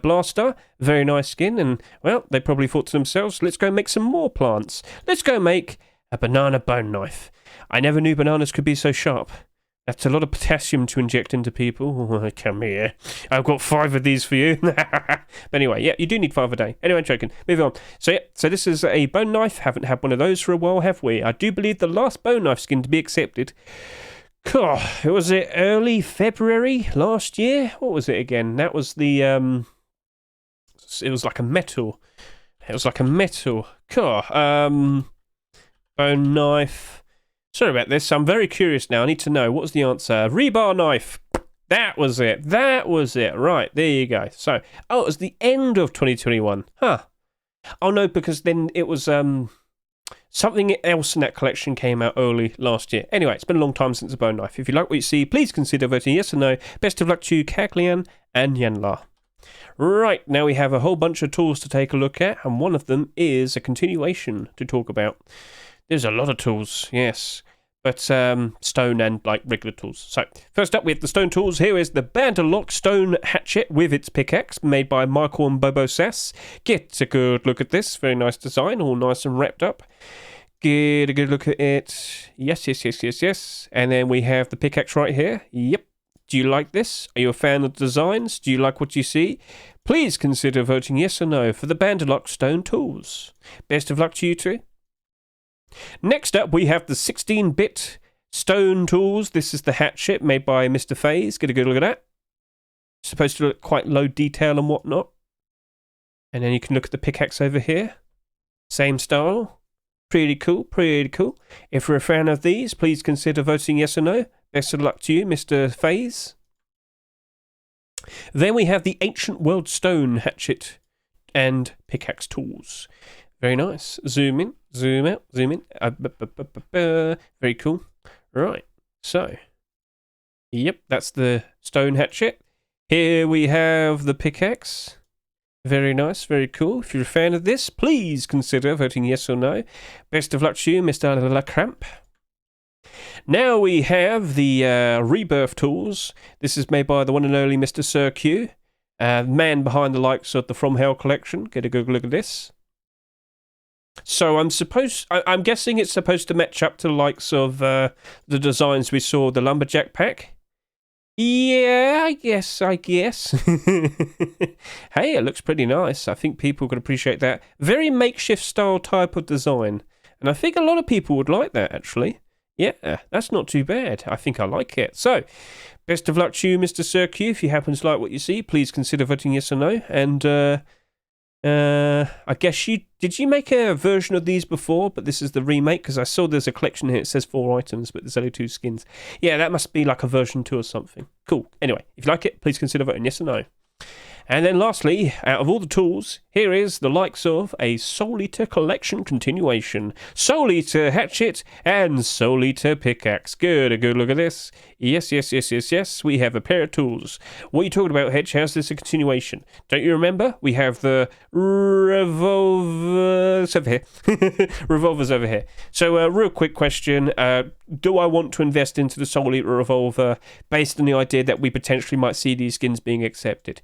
Blaster. Very nice skin. And, well, they probably thought to themselves, let's go make some more plants. Let's go make a Banana Bone Knife. I never knew bananas could be so sharp. That's a lot of potassium to inject into people. Oh, come here. I've got 5 of these for you. But anyway, yeah, you do need 5 a day. Anyway, I'm joking. Moving on. So, yeah, so this is a bone knife. Haven't had one of those for a while, have we? I do believe the last bone knife skin to be accepted. Was it early February last year? What was it again? That was the, it was like a metal. Bone knife. Sorry about this. I'm very curious now. I need to know. What was the answer? Rebar knife. That was it. Right, there you go. So, it was the end of 2021. Huh. Oh, no, because then it was something else in that collection came out early last year. Anyway, it's been a long time since a bone knife. If you like what you see, please consider voting yes or no. Best of luck to Caglian and Yanlar. Right, now we have a whole bunch of tools to take a look at, and one of them is a continuation to talk about. There's a lot of tools, yes, but stone and like regular tools. So first up, we have the stone tools. Here is the Bandana stone hatchet with its pickaxe, made by Michael and Bobo Sass. Get a good look at this. Very nice design, all nice and wrapped up. Get a good look at it. Yes. And then we have the pickaxe right here. Yep. Do you like this? Are you a fan of the designs? Do you like what you see? Please consider voting yes or no for the Bandana stone tools. Best of luck to you two. Next up, we have the 16-bit stone tools. This is the hatchet made by Mr. FaZe. Get a good look at that. Supposed to look quite low detail and whatnot. And then you can look at the pickaxe over here. Same style. Pretty cool. If you're a fan of these, please consider voting yes or no. Best of luck to you, Mr. FaZe. Then we have the Ancient World Stone hatchet and pickaxe tools. Very nice. Zoom in, zoom out, zoom in. Very cool. Right. So, yep, that's the stone hatchet. Here we have the pickaxe. Very nice, very cool. If you're a fan of this, please consider voting yes or no. Best of luck to you, Mr. LaCramp. Now we have the rebirth tools. This is made by the one and only Mr. Sir Q, man behind the likes of the From Hell collection. Get a good look at this. So I'm guessing it's supposed to match up to the likes of the designs we saw, the Lumberjack pack. Yeah, I guess. Hey, it looks pretty nice. I think people could appreciate that. Very makeshift style type of design. And I think a lot of people would like that, actually. Yeah, that's not too bad. I think I like it. So, best of luck to you, Mr. Sir Q. If you happen to like what you see, please consider voting yes or no. And, I guess did you make a version of these before, but this is the remake? Because I saw there's a collection here. It says 4 items, but there's only 2 skins. Yeah, that must be like a version 2 or something. Cool. Anyway, if you like it, please consider voting yes or no. And then lastly, out of all the tools, here is the likes of a Soul Eater collection continuation. Soul Eater hatchet and Soul Eater pickaxe. Good, a good look at this. Yes. We have a pair of tools. What are you talking about, Hedge? How's this a continuation? Don't you remember? We have the revolvers over here. Revolvers over here. So, real quick question. Do I want to invest into the Soul Eater revolver based on the idea that we potentially might see these skins being accepted?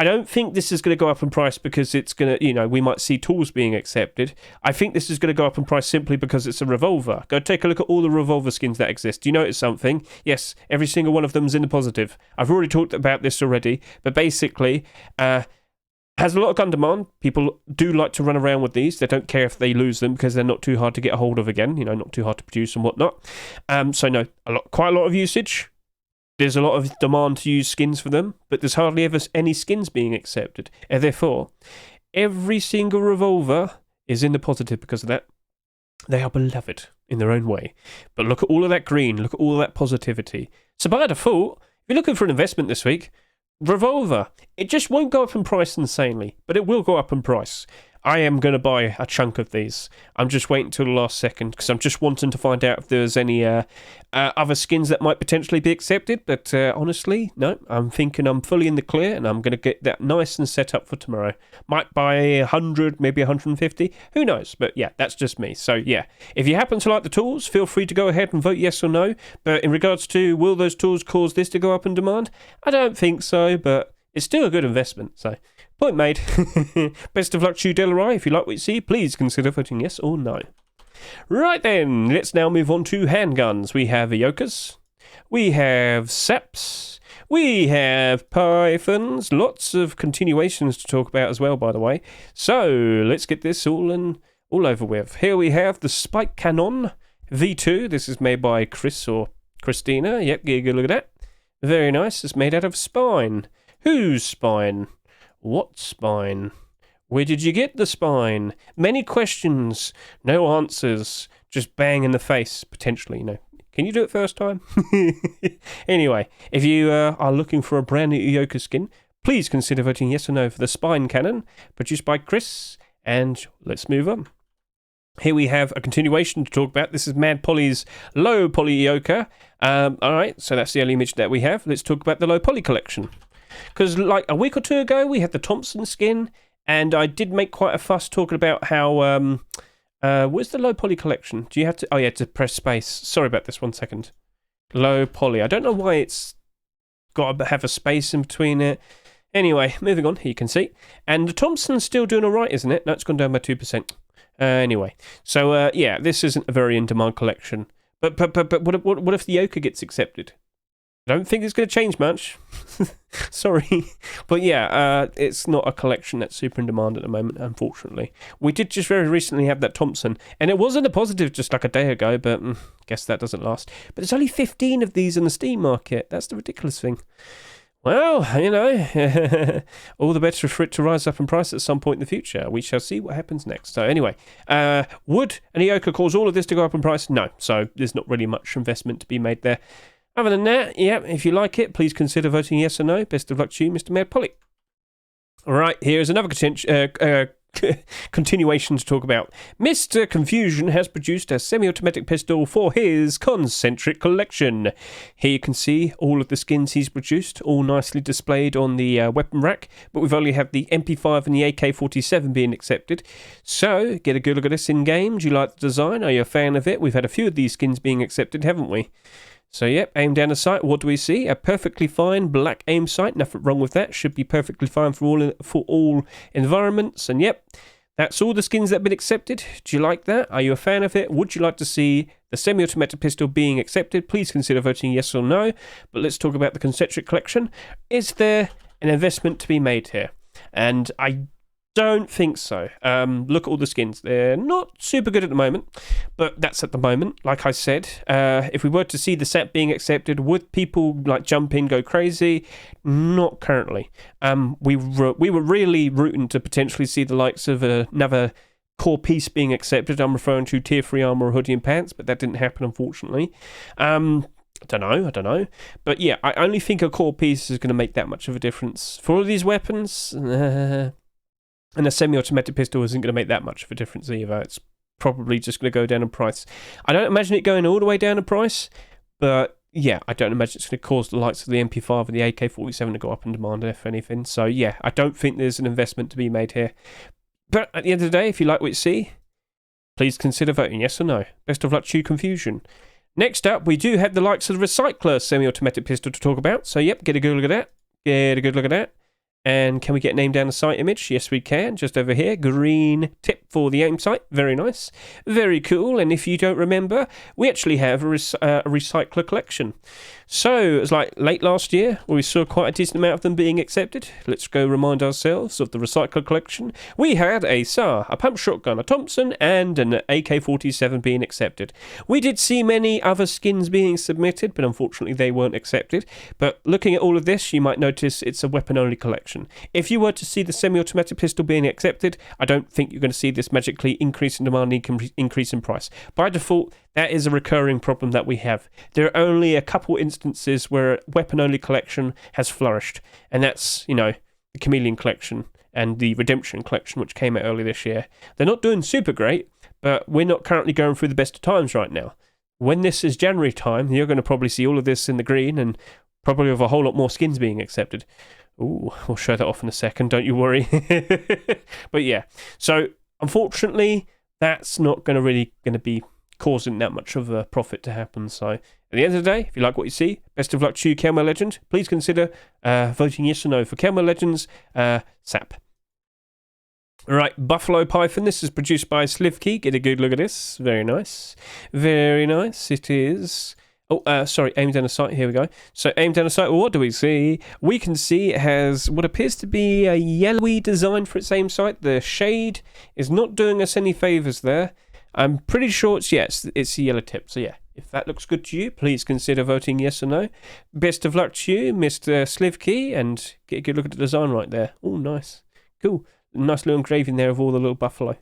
I don't think this is going to go up in price because it's going to, we might see tools being accepted. I think this is going to go up in price simply because it's a revolver. Go take a look at all the revolver skins that exist. Do you notice something? Yes, every single one of them is in the positive. I've already talked about this already, but basically, has a lot of gun demand. People do like to run around with these. They don't care if they lose them because they're not too hard to get a hold of again, not too hard to produce and whatnot. So no, quite a lot of usage. There's a lot of demand to use skins for them, but there's hardly ever any skins being accepted. And therefore, every single revolver is in the positive because of that. They are beloved in their own way. But look at all of that green, look at all of that positivity. So by default, if you're looking for an investment this week, revolver, it just won't go up in price insanely, but it will go up in price. I am going to buy a chunk of these. I'm just waiting till the last second because I'm just wanting to find out if there's any other skins that might potentially be accepted. But honestly, no, I'm thinking I'm fully in the clear and I'm going to get that nice and set up for tomorrow. Might buy 100, maybe 150. Who knows? But yeah, that's just me. So yeah, if you happen to like the tools, feel free to go ahead and vote yes or no. But in regards to will those tools cause this to go up in demand? I don't think so, but it's still a good investment. So point made. Best of luck to you, Delarai. If you like what you see, please consider voting yes or no. Right then, let's now move on to handguns. We have Eokas, we have SAPs, we have Pythons, lots of continuations to talk about as well, by the way. So let's get this all over with. Here we have the Spike Cannon V2. This is made by Chris or Christina. Yep, get a good look at that. Very nice. It's made out of spine. Whose spine? What spine? Where did you get the spine? Many questions, no answers. Just bang in the face, potentially, Can you do it first time? Anyway, if you are looking for a brand new Eoka skin, please consider voting yes or no for the Spine Cannon, produced by Chris, and let's move on. Here we have a continuation to talk about. This is Mad Poly's LOWPOLY Eoka. Alright, so that's the only image that we have. Let's talk about the LOWPOLY collection. Because like a week or two ago, we had the Thompson skin, and I did make quite a fuss talking about how, where's the LOWPOLY collection? Do you have to, oh yeah, to press space. Sorry about this, 1 second. LOWPOLY. I don't know why it's got to have a space in between it. Anyway, moving on, here you can see. And the Thompson's still doing alright, isn't it? No, it's gone down by 2%. Anyway, so yeah, this isn't a very in-demand collection. But what if the Eoka gets accepted? I don't think it's going to change much. Sorry. But yeah, it's not a collection that's super in demand at the moment, unfortunately. We did just very recently have that Thompson, and it was in the positive just like a day ago, but guess that doesn't last. But there's only 15 of these in the Steam market. That's the ridiculous thing. Well, all the better for it to rise up in price at some point in the future. We shall see what happens next. So anyway, would an Eoka cause all of this to go up in price? No. So there's not really much investment to be made there. Other than that, yeah, if you like it, please consider voting yes or no. Best of luck to you, Mr. Mad Poly. All right, here's another continuation to talk about. Mr. Confusion has produced a semi-automatic pistol for his Concentric collection. Here you can see all of the skins he's produced, all nicely displayed on the weapon rack, but we've only had the MP5 and the AK-47 being accepted. So, get a good look at this in-game. Do you like the design? Are you a fan of it? We've had a few of these skins being accepted, haven't we? So yep, aim down the sight. What do we see? A perfectly fine black aim sight. Nothing wrong with that. Should be perfectly fine for all environments. And yep, That's all the skins that have been accepted. Do you like that? Are you a fan of it? Would you like to see the semi-automatic pistol being accepted? Please consider voting yes or no. But let's talk about the Concentric collection. Is there an investment to be made here? And I don't think so. Look at all the skins. They're not super good at the moment, but that's at the moment. Like I said, if we were to see the SAP being accepted, would people like jump in, go crazy? Not currently. We were really rooting to potentially see the likes of another core piece being accepted. I'm referring to Tier 3 Armour, hoodie and pants, but that didn't happen, unfortunately. I don't know. But yeah, I only think a core piece is going to make that much of a difference. For all of these weapons, and a semi-automatic pistol isn't going to make that much of a difference either. It's probably just going to go down in price. I don't imagine it going all the way down in price, but yeah, I don't imagine it's going to cause the likes of the MP5 and the AK-47 to go up in demand, if anything. So yeah, I don't think there's an investment to be made here. But at the end of the day, if you like what you see, please consider voting yes or no. Best of luck to you, Confusion. Next up, we do have the likes of the Recycler semi-automatic pistol to talk about. So yep, get a good look at that. And can we get name down the site image? Yes, we can. Just over here. Green tip for the aim site. Very nice. Very cool. And if you don't remember, we actually have a recycler collection. So, it was like late last year, where we saw quite a decent amount of them being accepted. Let's go remind ourselves of the recycler collection. We had a SAR, a pump shotgun, a Thompson, and an AK-47 being accepted. We did see many other skins being submitted, but unfortunately they weren't accepted. But looking at all of this, you might notice it's a weapon-only collection. If you were to see the semi-automatic pistol being accepted, I don't think you're going to see this magically increase in demand, increase in price. By default, that is a recurring problem that we have. There are only a couple instances where a weapon-only collection has flourished, and that's, the Chameleon collection and the Redemption collection, which came out early this year. They're not doing super great, but we're not currently going through the best of times right now. When this is January time, you're going to probably see all of this in the green, and probably with a whole lot more skins being accepted. Ooh, we'll show that off in a second, don't you worry. But yeah, so unfortunately, that's not going to be causing that much of a profit to happen. So at the end of the day, if you like what you see, best of luck to you, Camo Legend. Please consider voting yes or no for Camo Legends SAP. Alright, Buffalo Python. This is produced by Slivkey. Get a good look at this. Very nice. Very nice. It is. Oh, sorry, aim down the sight. Here we go. So, aim down the sight. Well, what do we see? We can see it has what appears to be a yellowy design for its aim sight. The shade is not doing us any favours there. I'm pretty sure it's a yellow tip. So, yeah, if that looks good to you, please consider voting yes or no. Best of luck to you, Mr. Slivkey, and get a good look at the design right there. Oh, nice. Cool. Nice little engraving there of all the little buffalo.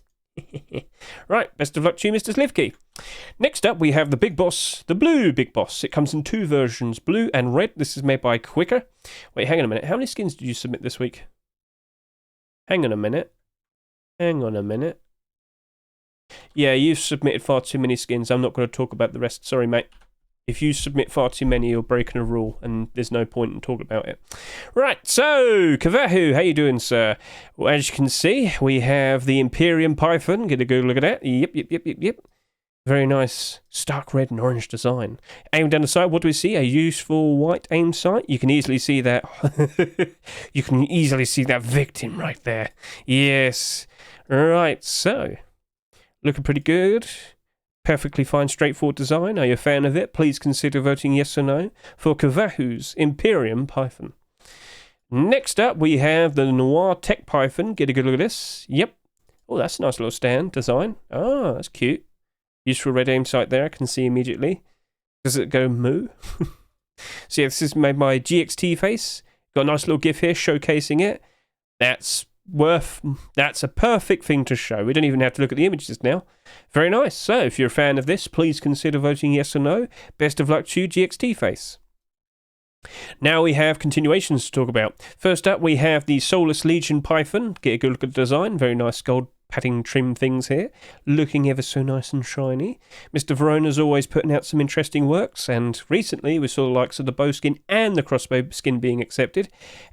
Right, best of luck to you, Mr. Slivkey. Next up, we have the Big Boss, the blue Big Boss. It comes in two versions, blue and red. This is made by Quicker. Wait, hang on a minute. How many skins did you submit this week? Hang on a minute. Yeah, you've submitted far too many skins. I'm not going to talk about the rest. Sorry, mate. If you submit far too many, you're breaking a rule, and there's no point in talking about it. Right, so, Kavahu, how you doing, sir? Well, as you can see, we have the Imperium Python. Get a good look at that. Yep. Very nice stark red and orange design. Aim down the sight, what do we see? A useful white aim sight. You can easily see that. You can easily see that victim right there. Yes. Right, so, looking pretty good. Perfectly fine, straightforward design. Are you a fan of it? Please consider voting yes or no for Kavahu's Imperium Python. Next up, we have the Noir Tech Python. Get a good look at this. Yep. Oh, that's a nice little stand design. Oh, that's cute. Useful red aim sight there. I can see immediately. Does it go moo? So yeah, this is made by GXT Face. Got a nice little GIF here showcasing it. That's a perfect thing to show. We don't even have to look at the images now. Very nice. So if you're a fan of this, please consider voting yes or no. Best of luck to you, GXT Face. Now we have continuations to talk about. First up, we have the Soulless Legion Python. Get a good look at the design. Very nice gold padding trim things here, looking ever so nice and shiny. Mr. Verona's always putting out some interesting works, and recently we saw the likes of the bow skin and the crossbow skin being accepted.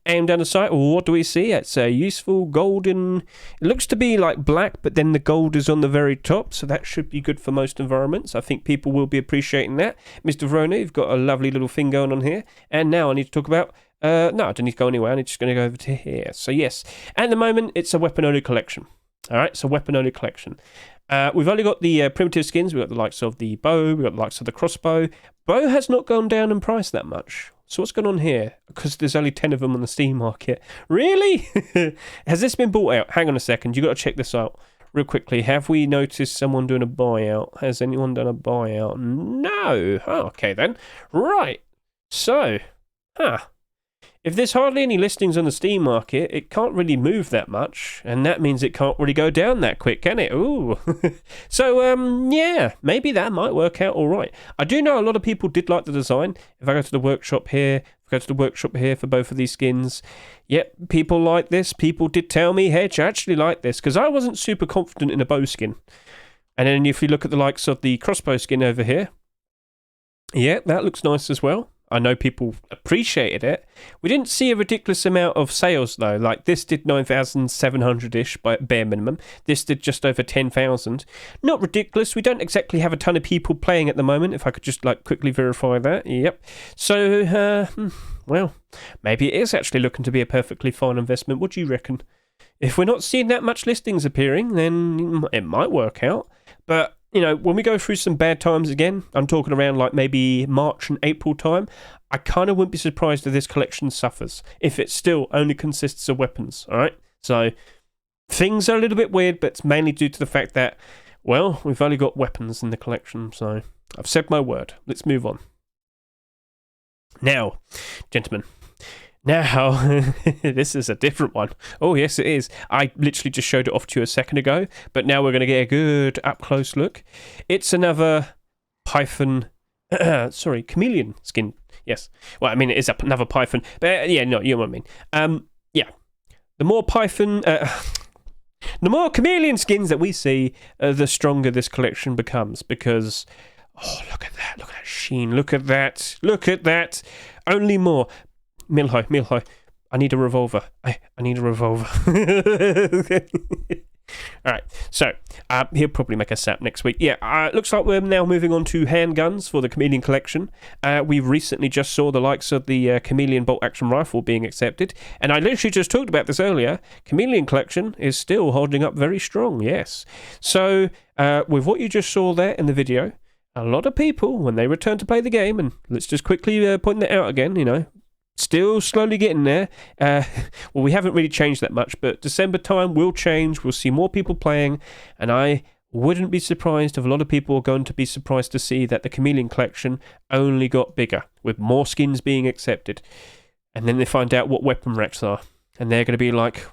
Aim down the sight, well, what do we see? It's a useful golden, it looks to be like black, but then the gold is on the very top, so that should be good for most environments. I think people will be appreciating that. Mr. Verona, you've got a lovely little thing going on here, and now I need to talk about no, I don't need to go anywhere. I'm just going to go over to here. So yes, at the moment, it's a weapon-only collection. All right, so weapon only collection. We've only got the primitive skins. We've got the likes of the bow. We've got the likes of the crossbow. Bow has not gone down in price that much. So what's going on here? Because there's only 10 of them on the Steam market. Really? Has this been bought out? Hang on a second. You've got to check this out real quickly. Have we noticed someone doing a buyout? Has anyone done a buyout? No. Oh, okay then. Right. So, if there's hardly any listings on the Steam market, it can't really move that much, and that means it can't really go down that quick, can it? Ooh. So, yeah, maybe that might work out all right. I do know a lot of people did like the design. If I go to the workshop here, for both of these skins, yep, people like this. People did tell me, Hedge, I actually like this, because I wasn't super confident in a bow skin. And then if you look at the likes of the crossbow skin over here, yeah, that looks nice as well. I know people appreciated it. We didn't see a ridiculous amount of sales though. Like this did 9,700-ish by bare minimum. This did just over 10,000. Not ridiculous. We don't exactly have a ton of people playing at the moment. If I could just like quickly verify that. Yep. So, well, maybe it is actually looking to be a perfectly fine investment. What do you reckon? If we're not seeing that much listings appearing, then it might work out. But you know, when we go through some bad times again, I'm talking around like maybe March and April time, I kind of wouldn't be surprised if this collection suffers, if it still only consists of weapons, all right? So things are a little bit weird, but it's mainly due to the fact that, well, we've only got weapons in the collection, so I've said my word. Let's move on. Now, gentlemen, now, this is a different one. Oh, yes, it is. I literally just showed it off to you a second ago, but now we're going to get a good up-close look. It's another Python, Chameleon skin. Yes. Well, I mean, it is another Python, but yeah, no, you know what I mean. Yeah. The more Python, the more Chameleon skins that we see, the stronger this collection becomes, because, oh, look at that sheen, look at that, only more. Milho, I need a revolver. I need a revolver. Alright, so he'll probably make a SAP next week. Yeah, looks like we're now moving on to handguns for the Chameleon collection. We recently just saw the likes of the Chameleon bolt-action rifle being accepted, and I literally just talked about this earlier. Chameleon collection is still holding up very strong, yes. So, with what you just saw there in the video, a lot of people, when they return to play the game, and let's just quickly point that out again, you know, still slowly getting there. Well, we haven't really changed that much, but December time will change. We'll see more people playing, and I wouldn't be surprised if a lot of people are going to be surprised to see that the Chameleon collection only got bigger, with more skins being accepted. And then they find out what weapon racks are, and they're going to be like,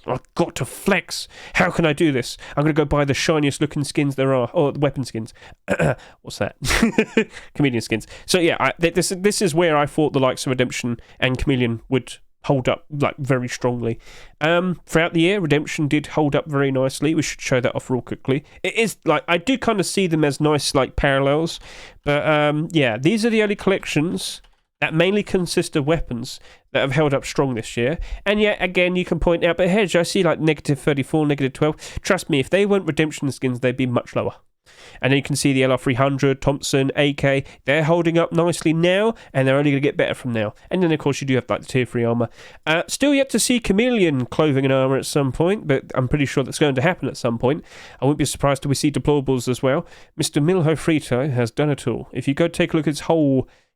I've got to flex. How can I do this? I'm going to go buy the shiniest looking skins there are. Oh, the weapon skins. What's that? Chameleon skins. So yeah, this is where I thought the likes of Redemption and Chameleon would hold up like very strongly. Throughout the year, Redemption did hold up very nicely. We should show that off real quickly. It is like, I do kind of see them as nice like parallels, but yeah, these are the early collections that mainly consist of weapons that have held up strong this year. And yet again, you can point out, but Hedge, I see like -34, -12. Trust me, if they weren't Redemption skins, they'd be much lower. And then you can see the LR300, Thompson, AK, they're holding up nicely now, and they're only going to get better from now. And then, of course, you do have like the Tier 3 armour. Still yet to see Chameleon clothing and armour at some point, but I'm pretty sure that's going to happen at some point. I wouldn't be surprised if we see Deployables as well. Mr. Milho Frito has done it all. If you go take a look at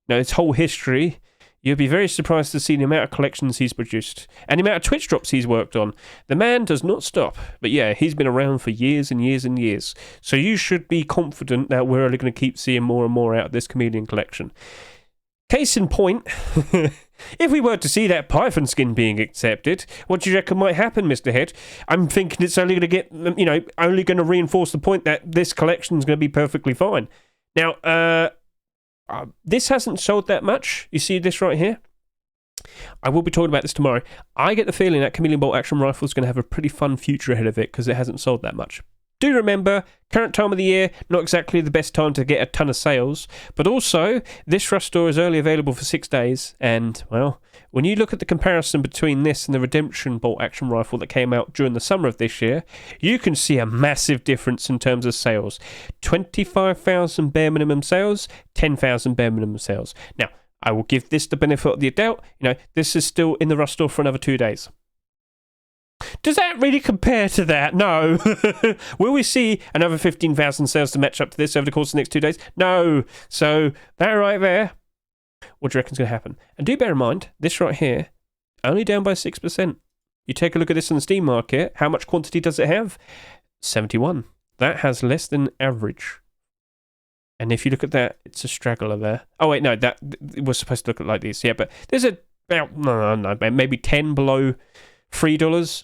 his whole history, you'll be very surprised to see the amount of collections he's produced and the amount of Twitch drops he's worked on. The man does not stop. But yeah, he's been around for years and years and years. So you should be confident that we're only going to keep seeing more and more out of this Chameleon collection. Case in point, if we were to see that Python skin being accepted, what do you reckon might happen, Mr. Hedge? I'm thinking it's only going to get, only going to reinforce the point that this collection is going to be perfectly fine. Now, this hasn't sold that much. You see this right here? I will be talking about this tomorrow. I get the feeling that Chameleon bolt action rifle is going to have a pretty fun future ahead of it because it hasn't sold that much. Do remember, current time of the year, not exactly the best time to get a ton of sales, but also this Rust store is only available for 6 days, and, well, when you look at the comparison between this and the Redemption bolt action rifle that came out during the summer of this year, you can see a massive difference in terms of sales. 25,000 bare minimum sales, 10,000 bare minimum sales. Now, I will give this the benefit of the doubt. This is still in the Rust store for another 2 days. Does that really compare to that? No. Will we see another 15,000 sales to match up to this over the course of the next 2 days? No. So that right there, what do you reckon's going to happen? And do bear in mind, this right here, only down by 6%. You take a look at this on the Steam market, how much quantity does it have? 71. That has less than average. And if you look at that, it's a straggler there. Oh, wait, no, that it was supposed to look like this. Yeah, but there's about, no, maybe 10 below $3.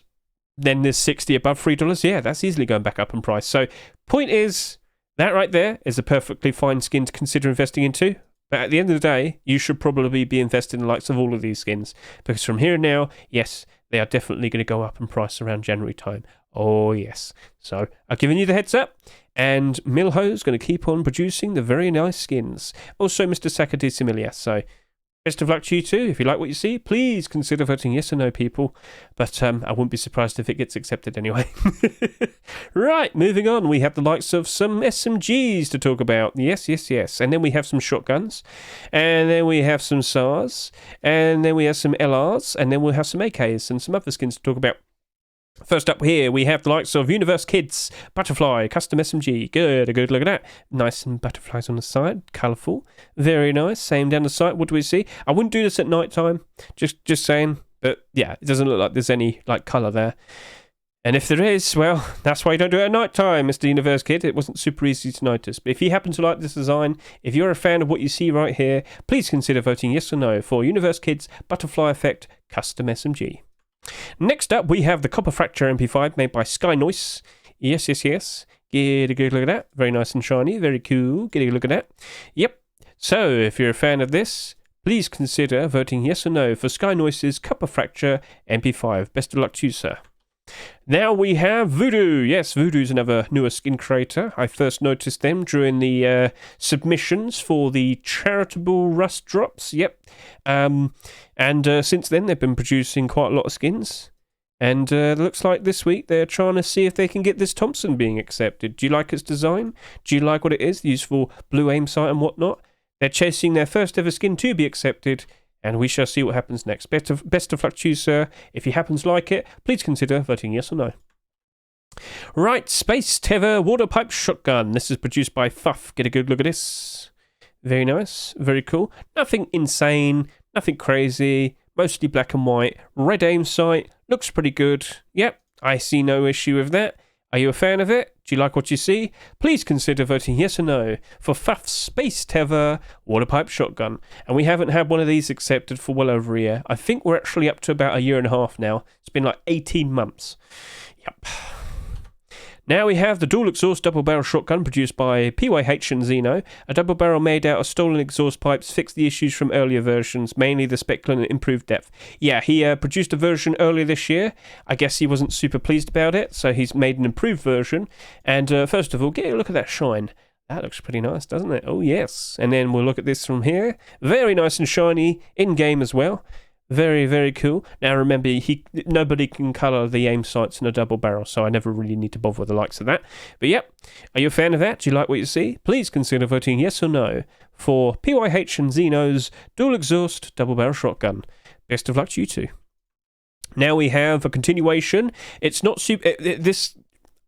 Then there's 60 above $3. Yeah, that's easily going back up in price. So, point is, that right there is a perfectly fine skin to consider investing into. But at the end of the day, you should probably be investing in the likes of all of these skins. Because from here and now, yes, they are definitely going to go up in price around January time. Oh, yes. So, I've given you the heads up. And Milho's going to keep on producing the very nice skins. Also, Mr. Sakadi Similias. So, best of luck to you too. If you like what you see, please consider voting yes or no, people. But I wouldn't be surprised if it gets accepted anyway. Right, moving on. We have the likes of some SMGs to talk about. Yes, yes, yes. And then we have some shotguns. And then we have some SARs. And then we have some LRs. And then we'll have some AKs and some other skins to talk about. First up here, we have the likes of Universe Kids, Butterfly, Custom SMG. Good, a good look at that. Nice and butterflies on the side, colourful. Very nice. Same down the side. What do we see? I wouldn't do this at night time. Just saying. But yeah, it doesn't look like there's any like colour there. And if there is, well, that's why you don't do it at night time, Mr. Universe Kid. It wasn't super easy to notice. But if you happen to like this design, if you're a fan of what you see right here, please consider voting yes or no for Universe Kids, Butterfly Effect, Custom SMG. Next up, we have the Copper Fracture MP5 made by Sky Noise. Yes, yes, yes. Get a good look at that. Very nice and shiny. Very cool. Get a look at that. Yep. So, if you're a fan of this, please consider voting yes or no for Sky Noise's Copper Fracture MP5. Best of luck to you, sir. Now we have Voodoo. Yes, Voodoo's another newer skin creator. I first noticed them during the submissions for the charitable Rust drops. Yep. And since then, they've been producing quite a lot of skins. And looks like this week they're trying to see if they can get this Thompson being accepted. Do you like its design? Do you like what it is? Used for blue aim sight and whatnot. They're chasing their first ever skin to be accepted. And we shall see what happens next. Best of luck to you, sir. If you happen to like it, please consider voting yes or no. Right, Space Tether Water Pipe Shotgun. This is produced by Fuff. Get a good look at this. Very nice. Very cool. Nothing insane. Nothing crazy. Mostly black and white. Red aim sight. Looks pretty good. Yep, I see no issue with that. Are you a fan of it? Do you like what you see? Please consider voting yes or no for Fuff's Space Tether Water Pipe Shotgun. And we haven't had one of these accepted for well over a year. I think we're actually up to about a year and a half now. It's been like 18 months. Yep. Now we have the dual exhaust double barrel shotgun produced by PYH and Xeno. A double barrel made out of stolen exhaust pipes fixed the issues from earlier versions, mainly the speckling and improved depth. Yeah, he produced a version earlier this year. I guess he wasn't super pleased about it, so he's made an improved version. And first of all, get a look at that shine. That looks pretty nice, doesn't it? Oh, yes. And then we'll look at this from here. Very nice and shiny, in-game as well. Very, very cool. Now remember, nobody can colour the aim sights in a double barrel, so I never really need to bother with the likes of that. But yep, are you a fan of that? Do you like what you see? Please consider voting yes or no for PYH and Xeno's dual exhaust double barrel shotgun. Best of luck to you two. Now we have a continuation. It's not super... This...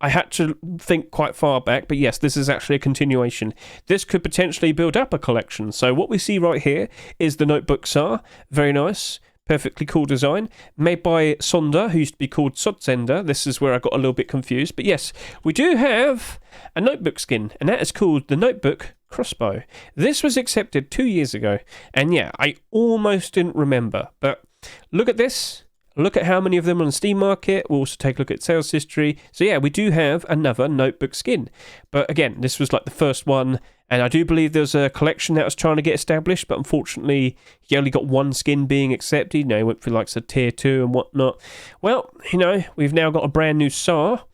I had to think quite far back, but yes, this is actually a continuation. This could potentially build up a collection. So what we see right here is the Notebook SAR. Very nice. Perfectly cool design. Made by Sonda, who used to be called Sodzender. This is where I got a little bit confused. But yes, we do have a Notebook skin, and that is called the Notebook Crossbow. This was accepted 2 years ago. And yeah, I almost didn't remember. But look at this. Look at how many of them on the Steam market. We'll also take a look at sales history. So yeah, we do have another Notebook skin. But again, this was like the first one. And I do believe there's a collection that was trying to get established. But unfortunately, he only got one skin being accepted. You know, he went for like a tier 2 and whatnot. Well, you know, we've now got a brand new SAR.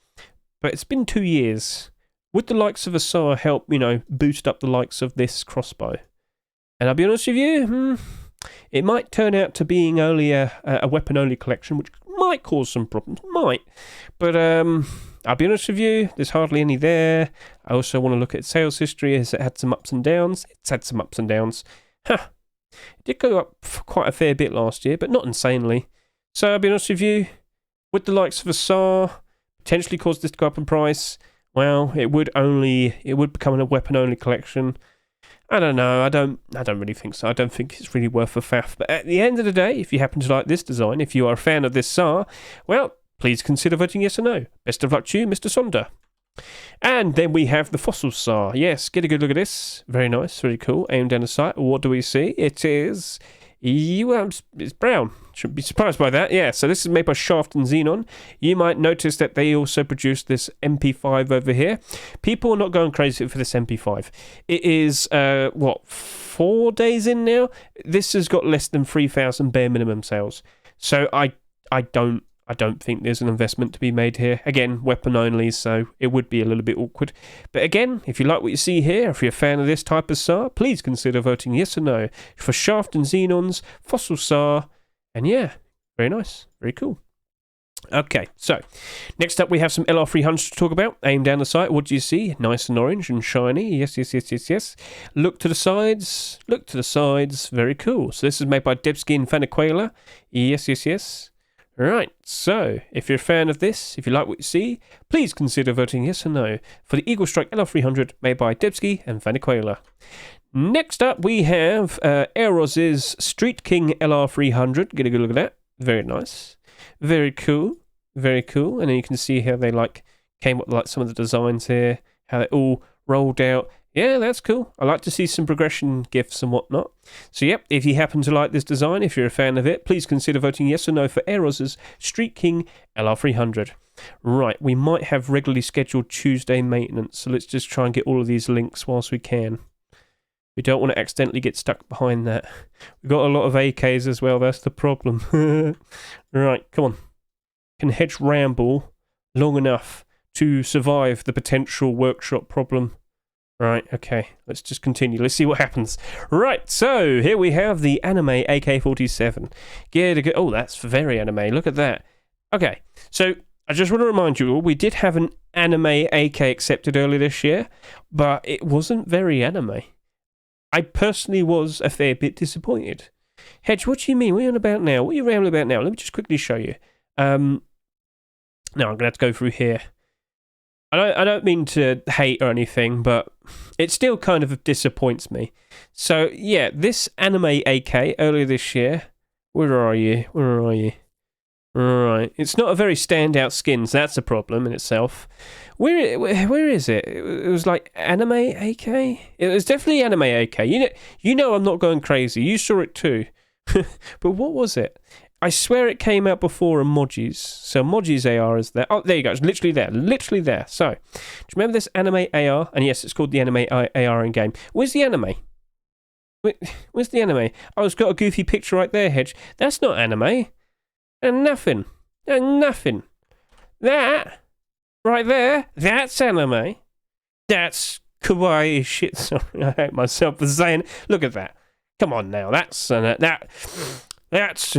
But it's been 2 years. Would the likes of a SAR help, you know, boost up the likes of this crossbow? And I'll be honest with you, it might turn out to being only a weapon-only collection, which might cause some problems. Might. But I'll be honest with you, there's hardly any there. I also want to look at sales history. Has it had some ups and downs? It's had some ups and downs. It did go up quite a fair bit last year, but not insanely. So I'll be honest with you, Would the likes of a SAR potentially cause this to go up in price? Well, it would become a weapon-only collection. I don't know. I don't really think so. I don't think it's really worth a faff. But at the end of the day, if you happen to like this design, if you are a fan of this SAR, well, please consider voting yes or no. Best of luck to you, Mr. Sonder. And then we have the Fossils SAR. Yes, get a good look at this. Very nice, very cool. Aim down the sight. What do we see? It is... it's brown. Shouldn't be surprised by that. Yeah, so this is made by Shaft and Xenon. You might notice that they also produced this MP5 over here. People are not going crazy for this MP5. It is, 4 days in now? This has got less than 3,000 bare minimum sales. So I don't think there's an investment to be made here. Again, weapon only, so it would be a little bit awkward. But again, if you like what you see here, if you're a fan of this type of SAR, please consider voting yes or no for Shaft and Xenon's Fossil SAR. And yeah, very nice, very cool. Okay, so next up we have some LR300 to talk about. Aim down the sight. What do you see? Nice and orange and shiny. Yes, yes, yes, yes, yes. Look to the sides. Look to the sides. Very cool. So this is made by Debsky and Vanequela. Yes, yes, yes. Right, so if you're a fan of this, if you like what you see, please consider voting yes or no for the Eagle Strike LR300 made by Debsky and Vanequela. Next up, we have Aeros's Street King LR300. Get a good look at that. Very nice. Very cool. Very cool. And then you can see how they came up with some of the designs here, how they all rolled out. Yeah, that's cool. I like to see some progression gifts and whatnot. So, yep, if you happen to like this design, if you're a fan of it, please consider voting yes or no for Aeros's Street King LR300. Right, we might have regularly scheduled Tuesday maintenance, so let's just try and get all of these links whilst we can. We don't want to accidentally get stuck behind that. We've got a lot of AKs as well, that's the problem. Right, come on. Can Hedge ramble long enough to survive the potential workshop problem? Right, okay, let's just continue. Let's see what happens. Right, so here we have the anime AK-47. Oh, that's very anime. Look at that. Okay, so I just want to remind you all, we did have an anime AK accepted earlier this year, but it wasn't very anime. I personally was a fair bit disappointed. Hedge, what do you mean? What are you on about now? What are you rambling about now? Let me just quickly show you. Now I'm going to have to go through here. I don't mean to hate or anything, but it still kind of disappoints me. So, yeah, this anime AK earlier this year, where are you? Where are you? Right, it's not a very standout skin, so that's a problem in itself. Where is it? It was like anime AK? It was definitely anime AK. You know I'm not going crazy. You saw it too. But what was it? I swear it came out before Emojis. So Emojis AR is there. Oh, there you go. It's literally there. Literally there. So, do you remember this anime AR? And yes, it's called the anime AR in game. Where's the anime? Where's the anime? Oh, it's got a goofy picture right there, Hedge. That's not anime. And nothing. And nothing. That, right there, that's anime. That's kawaii shit. Sorry, I hate myself for saying. Look at that. Come on now. That's a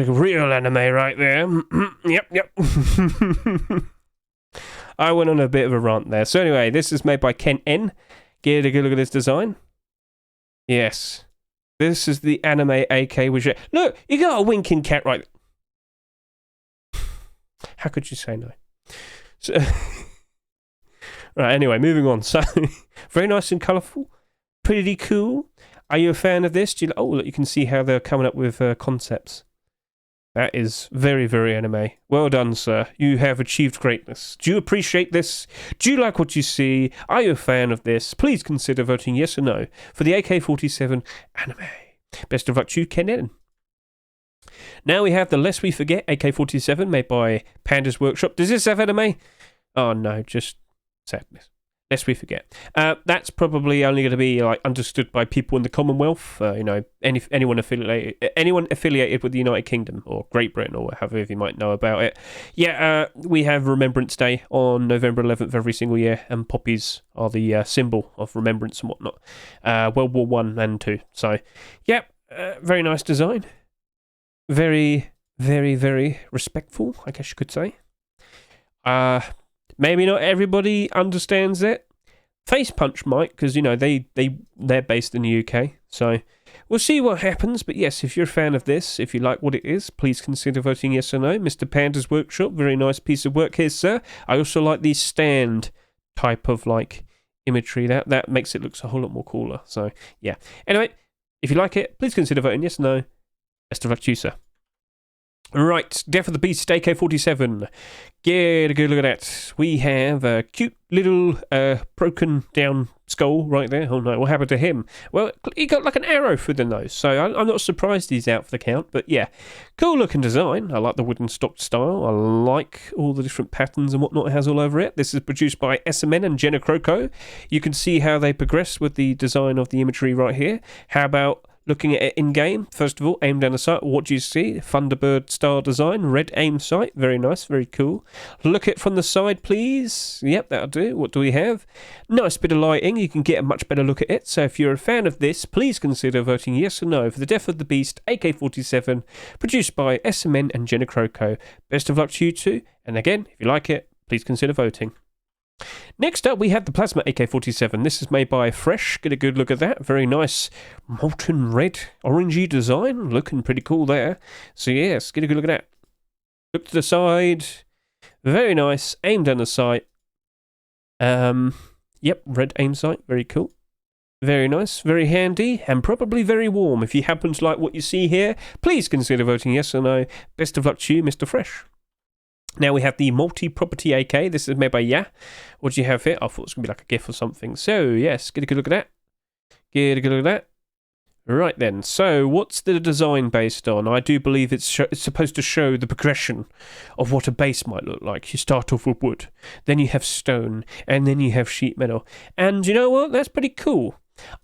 real anime right there. Yep. I went on a bit of a rant there. So anyway, this is made by Ken N. Get a good look at this design. Yes. This is the anime AK. Look, you got a winking cat right there. How could you say no? So, right, anyway, moving on. So, very nice and colourful. Pretty cool. Are you a fan of this? Oh, look, you can see how they're coming up with concepts. That is very, very anime. Well done, sir. You have achieved greatness. Do you appreciate this? Do you like what you see? Are you a fan of this? Please consider voting yes or no for the AK-47 anime. Best of luck to you, Ken N. Now we have the Lest We Forget AK-47 made by Panda's Workshop. Does this have anime? Oh no, just sadness. Lest we forget. That's probably only going to be understood by people in the Commonwealth. Anyone affiliated with the United Kingdom or Great Britain or however you might know about it. Yeah, we have Remembrance Day on November 11th every single year, and poppies are the symbol of remembrance and whatnot. World War I and 2. So, yeah, very nice design. Very, very, very respectful, I guess you could say. Maybe not everybody understands it. Face Punch might, because they're based in the UK. So we'll see what happens. But yes, if you're a fan of this, if you like what it is, please consider voting yes or no. Mr. Panda's Workshop, very nice piece of work here, sir. I also like the stand type of like imagery. That makes it look a whole lot more cooler. So yeah. Anyway, if you like it, please consider voting yes or no. Best of luck to you, sir. Right, Death of the Beast AK-47. Get a good look at that. We have a cute little broken down skull right there. Oh no, what happened to him? Well, he got like an arrow through the nose, so I'm not surprised he's out for the count. But yeah, cool looking design. I like the wooden stock style. I like all the different patterns and whatnot it has all over it. This is produced by SMN and Jenna Croco. You can see how they progress with the design of the imagery right here. How about looking at it in-game? First of all, aim down the sight. What do you see? Thunderbird style design. Red aim sight. Very nice. Very cool. Look it from the side, please. Yep, that'll do. What do we have? Nice bit of lighting. You can get a much better look at it. So if you're a fan of this, please consider voting yes or no for the Death of the Beast AK-47, produced by SMN and Jenna Croco. Best of luck to you two. And again, if you like it, please consider voting. Next up, we have the Plasma AK-47. This is made by Fresh. Get a good look at that. Very nice molten red, orangey design. Looking pretty cool there. So yes, get a good look at that. Look to the side. Very nice. Aim down the sight. Yep, red aim sight. Very cool. Very nice, very handy, and probably very warm. If you happen to like what you see here, please consider voting yes or no. Best of luck to you, Mr. Fresh. Now we have the multi-property AK. This is made by Ya. What do you have here? I thought it was going to be like a GIF or something. So, yes, get a good look at that. Get a good look at that. Right then, so what's the design based on? I do believe it's supposed to show the progression of what a base might look like. You start off with wood, then you have stone, and then you have sheet metal. And you know what? That's pretty cool.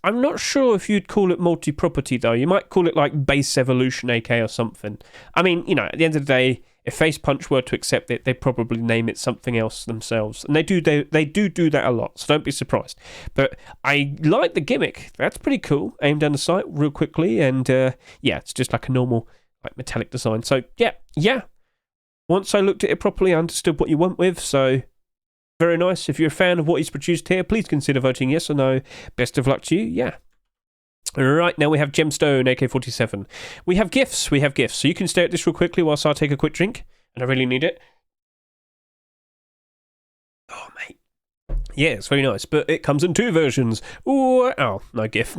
I'm not sure if you'd call it multi-property, though. You might call it like Base Evolution AK or something. I mean, you know, at the end of the day, if Face Punch were to accept it, they'd probably name it something else themselves. And they do that a lot, so don't be surprised. But I like the gimmick. That's pretty cool. Aim down the sight real quickly, and yeah, it's just like a normal like metallic design. So yeah. Once I looked at it properly, I understood what you went with, so very nice. If you're a fan of what he's produced here, please consider voting yes or no. Best of luck to you. Yeah. Right, now we have Gemstone AK-47. We have gifts. So you can stare at this real quickly whilst I take a quick drink. And I really need it. Oh, mate. Yeah, it's very nice, but it comes in two versions. Ooh, oh, no GIF.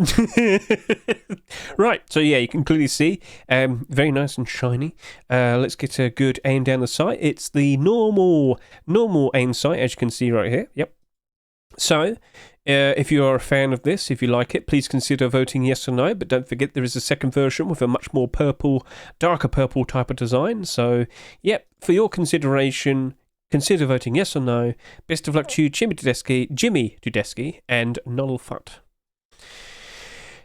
Right, so yeah, you can clearly see. Very nice and shiny. Let's get a good aim down the sight. It's the normal aim sight, as you can see right here. Yep. So, if you are a fan of this, if you like it, please consider voting yes or no. But don't forget there is a second version with a much more purple, darker purple type of design. So, yep, for your consideration, consider voting yes or no. Best of luck to you, Jimmy Dudesky, and Nullfut.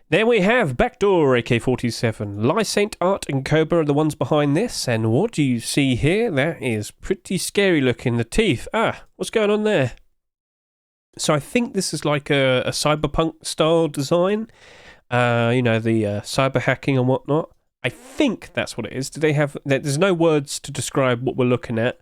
Then we have Backdoor AK-47. Lysant Art and Cobra are the ones behind this. And what do you see here? That is pretty scary looking. The teeth. What's going on there? So I think this is like a cyberpunk style design, you know, the cyber hacking and whatnot. I think that's what it is. There's no words to describe what we're looking at,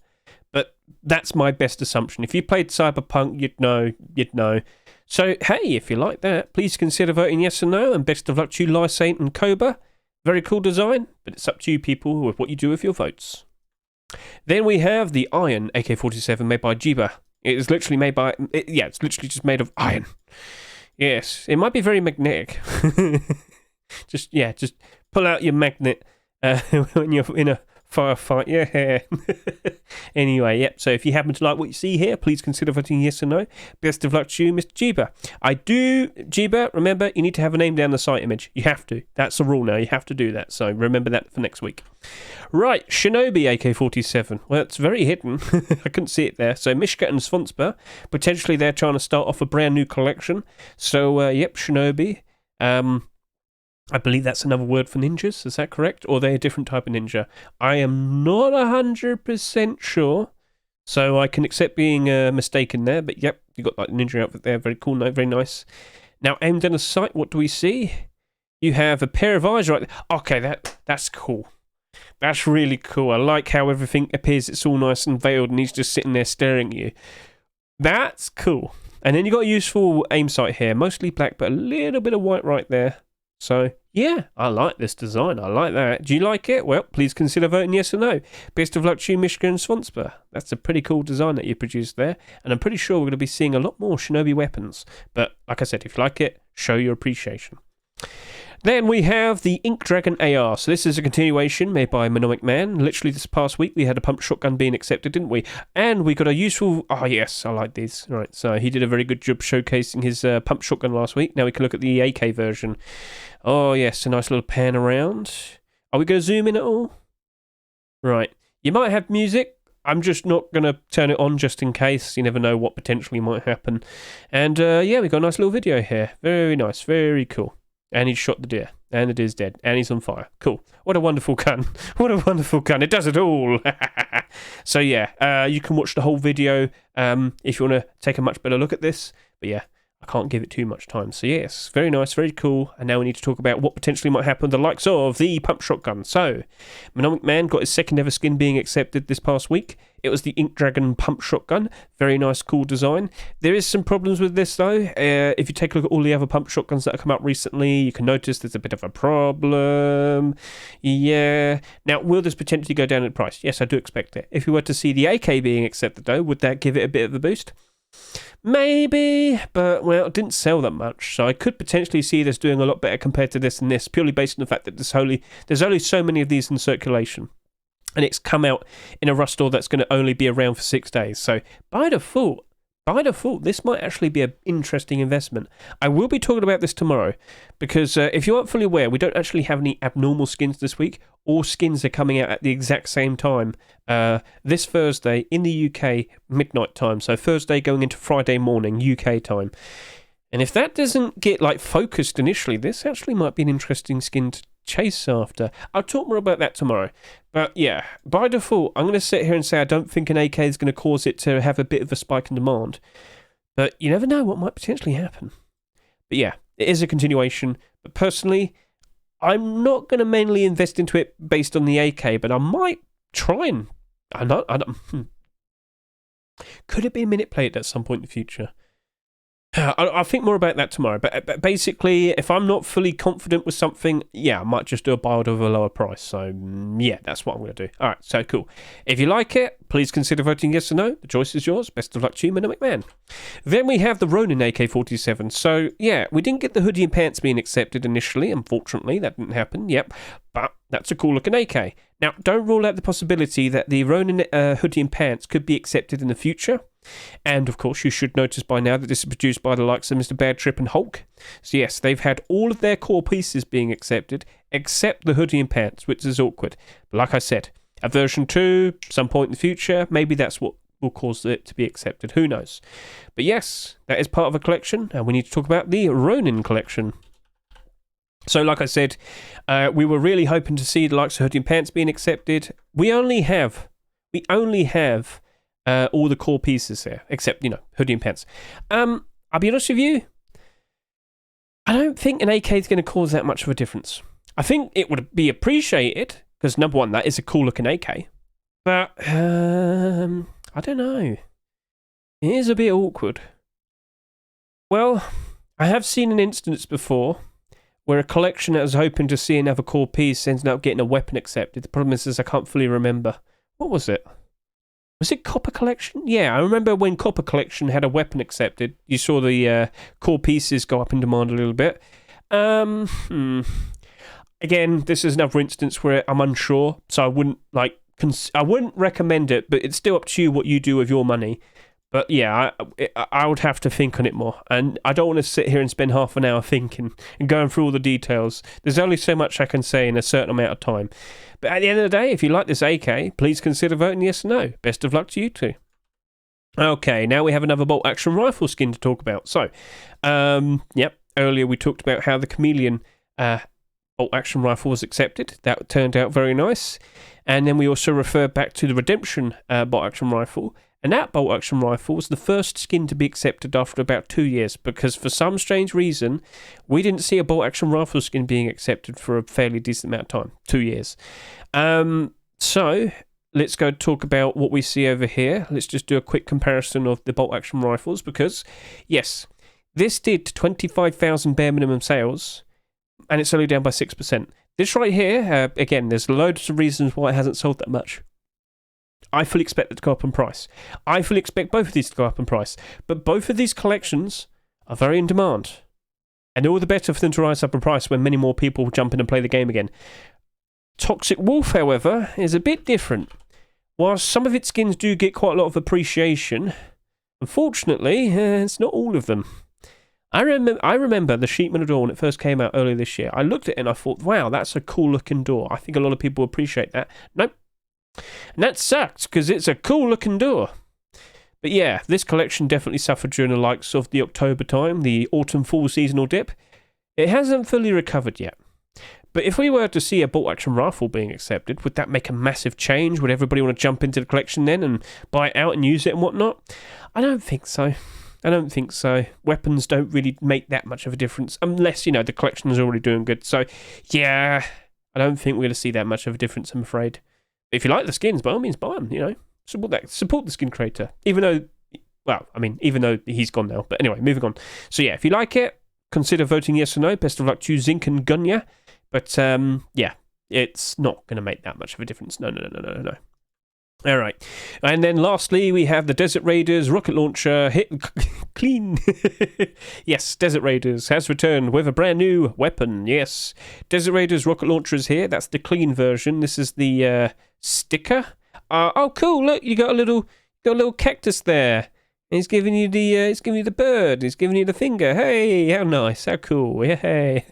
but that's my best assumption. If you played cyberpunk, you'd know. So hey, if you like that, please consider voting yes or no, and best of luck to you, Lysant and Cobra. Very cool design, but it's up to you people with what you do with your votes. Then we have the Iron AK-47 made by Jiba. It is literally made by... it's literally just made of iron. Yes, it might be very magnetic. Just pull out your magnet when you're in a firefight. Yeah. Anyway, yep. So if you happen to like what you see here, please consider voting yes or no. Best of luck to you, Mr. Jiba. Jiba, remember, you need to have a name down the site image. You have to. That's the rule now. You have to do that. So remember that for next week. Right, Shinobi AK-47. Well, it's very hidden. I couldn't see it there. So Mishka and Svonspa, potentially they're trying to start off a brand new collection. So, yep, Shinobi. I believe that's another word for ninjas. Is that correct? Or are they a different type of ninja? I am not 100% sure. So I can accept being mistaken there. But yep, you got like the ninja outfit there. Very cool, very nice. Now, aimed down the sight, what do we see? You have a pair of eyes right there. Okay, that's cool. That's really cool. I like how everything appears. It's all nice and veiled, and he's just sitting there staring at you. That's cool. And then you got a useful aim sight here. Mostly black, but a little bit of white right there. So, Yeah, I like this design. I like that. Do you like it? Well, please consider voting yes or no. Best of luck to you, Michigan and Swansper. That's a pretty cool design that you produced there. And I'm pretty sure we're going to be seeing a lot more Shinobi weapons. But like I said, if you like it, show your appreciation. Then we have the Ink Dragon AR. So this is a continuation made by Mnemonic Man. Literally this past week we had a pump shotgun being accepted, didn't we? And we got a useful... Oh yes, I like these. Right, so he did a very good job showcasing his pump shotgun last week. Now we can look at the AK version. Oh yes, a nice little pan around. Are we going to zoom in at all? Right. You might have music. I'm just not going to turn it on just in case. You never know what potentially might happen. And yeah, we got a nice little video here. Very nice, very cool. And he shot the deer. And the deer's dead. And he's on fire. Cool. What a wonderful gun. What a wonderful gun. It does it all. So yeah, you can watch the whole video if you want to take a much better look at this. But yeah, I can't give it too much time. So yes, very nice, very cool. And now we need to talk about what potentially might happen, the likes of the pump shotgun. So, Mnemonic Man got his second ever skin being accepted this past week. It was the Ink Dragon pump shotgun. Very nice, cool design. There is some problems with this though. If you take a look at all the other pump shotguns that have come out recently, you can notice there's a bit of a problem. Yeah. Now, will this potentially go down in price? Yes, I do expect it. If we were to see the AK being accepted though, would that give it a bit of a boost? Maybe, but well, it didn't sell that much, so I could potentially see this doing a lot better compared to this and this, purely based on the fact that there's only so many of these in circulation, and it's come out in a Rust store that's going to only be around for 6 days. So by default, this might actually be an interesting investment. I will be talking about this tomorrow, because if you aren't fully aware, we don't actually have any abnormal skins this week. All skins are coming out at the exact same time. This Thursday in the UK, midnight time. So Thursday going into Friday morning, UK time. And if that doesn't get focused initially, this actually might be an interesting skin to chase after. I'll talk more about that tomorrow. But yeah, by default, I'm going to sit here and say I don't think an AK is going to cause it to have a bit of a spike in demand. But you never know what might potentially happen. But yeah, it is a continuation. But personally, I'm not going to mainly invest into it based on the AK, but I might try and... I don't. Could it be minute plate at some point in the future? I'll think more about that tomorrow. But basically, if I'm not fully confident with something, yeah, I might just do a build of a lower price. So, yeah, that's what I'm going to do. All right, so cool. If you like it, please consider voting yes or no. The choice is yours. Best of luck to you, Mnemonic Man. Then we have the Ronin AK-47. So, yeah, we didn't get the hoodie and pants being accepted initially. Unfortunately, that didn't happen. Yep, but that's a cool-looking AK. Now, don't rule out the possibility that the Ronin hoodie and pants could be accepted in the future. And of course, you should notice by now that this is produced by the likes of Mr. Bad Trip and Hulk. So yes, they've had all of their core pieces being accepted, except the hoodie and pants, which is awkward. But like I said, a version 2, some point in the future, maybe that's what will cause it to be accepted. Who knows? But yes, that is part of a collection, and we need to talk about the Ronin collection. So like I said, we were really hoping to see the likes of hoodie and pants being accepted. We only have all the core pieces here, except, hoodie and pants. I'll be honest with you, I don't think an AK is going to cause that much of a difference. I think it would be appreciated, because number one, that is a cool looking AK. But, I don't know. It is a bit awkward. Well, I have seen an instance before where a collection that was hoping to see another core piece ends up getting a weapon accepted. The problem is I can't fully remember. What was it? Was it Copper Collection? Yeah, I remember when Copper Collection had a weapon accepted, you saw the core pieces go up in demand a little bit. Again, this is another instance where I'm unsure, so I wouldn't I wouldn't recommend it, but it's still up to you what you do with your money. But yeah, I would have to think on it more. And I don't want to sit here and spend half an hour thinking and going through all the details. There's only so much I can say in a certain amount of time. But at the end of the day, if you like this AK, please consider voting yes or no. Best of luck to you two. Okay, now we have another bolt action rifle skin to talk about. So, yep, earlier we talked about how the Chameleon bolt action rifle was accepted. That turned out very nice. And then we also referred back to the Redemption bolt action rifle. And that bolt action rifle was the first skin to be accepted after about 2 years, because for some strange reason, we didn't see a bolt action rifle skin being accepted for a fairly decent amount of time, 2 years. So let's go talk about what we see over here. Let's just do a quick comparison of the bolt action rifles, because yes, this did 25,000 bare minimum sales. and it's only down by 6%. This right here, again, there's loads of reasons why it hasn't sold that much. I fully expect it to go up in price. I fully expect both of these to go up in price. But both of these collections are very in demand. And all the better for them to rise up in price when many more people jump in and play the game again. Toxic Wolf, however, is a bit different. Whilst some of its skins do get quite a lot of appreciation, unfortunately, it's not all of them. I remember the Sheepman door when it first came out earlier this year. I looked at it and I thought, wow, that's a cool looking door. I think a lot of people appreciate that. Nope. And that sucks, because it's a cool looking door. But yeah, this collection definitely suffered during the likes of the October time, the autumn-fall seasonal dip. It hasn't fully recovered yet. But if we were to see a bolt-action rifle being accepted, would that make a massive change? Would everybody want to jump into the collection then and buy it out and use it and whatnot? I don't think so. I don't think so. Weapons don't really make that much of a difference, unless, the collection is already doing good. So, yeah, I don't think we're going to see that much of a difference, I'm afraid. If you like the skins, by all means, buy them, Support the skin creator. Even though he's gone now. But anyway, moving on. So, yeah, if you like it, consider voting yes or no. Best of luck to Zinc and Gunya. But, yeah, it's not going to make that much of a difference. No. All right. And then lastly, we have the Desert Raiders rocket launcher hit clean. Yes, Desert Raiders has returned with a brand new weapon. Yes. Desert Raiders rocket launcher is here. That's the clean version. This is the sticker. Oh, cool. Look, you got a little cactus there. He's giving you the bird. He's giving you the finger. Hey, how nice. How cool. Hey.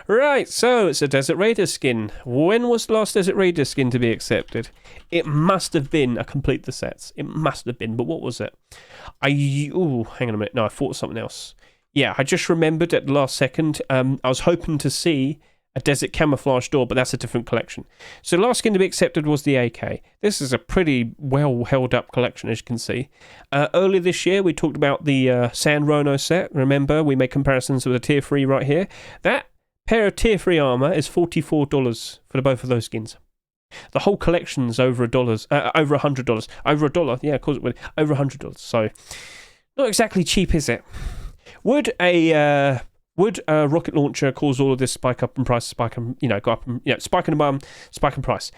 Right, so it's a Desert Raider skin. When was the last Desert Raider skin to be accepted? It must have been a complete the sets. It must have been, but what was it? Hang on a minute. No, I thought of something else. Yeah, I just remembered at the last second. I was hoping to see a Desert Camouflage door, but that's a different collection. So the last skin to be accepted was the AK. This is a pretty well held up collection, as you can see. Earlier this year, we talked about the San Rono set. Remember, we made comparisons with a tier 3 right here. That pair of tier 3 armor is $44 for both of those skins. The whole collection's over $100. Over $100. Yeah, of course it would. Over $100. So, not exactly cheap, is it? Would a rocket launcher cause all of this spike up in price, spike in price?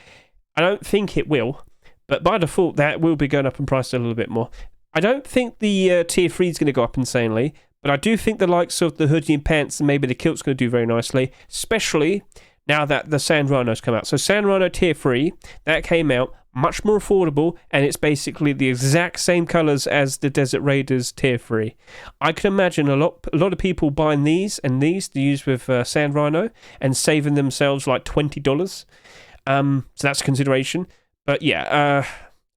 I don't think it will, but by default, that will be going up in price a little bit more. I don't think the tier 3 is going to go up insanely, but I do think the likes of the hoodie and pants and maybe the kilt's going to do very nicely, especially now that the San Rono's come out. So San Rono tier 3, that came out, much more affordable, and it's basically the exact same colours as the Desert Raiders tier 3. I can imagine a lot of people buying these to use with San Rhino and saving themselves like $20. So that's a consideration. But yeah,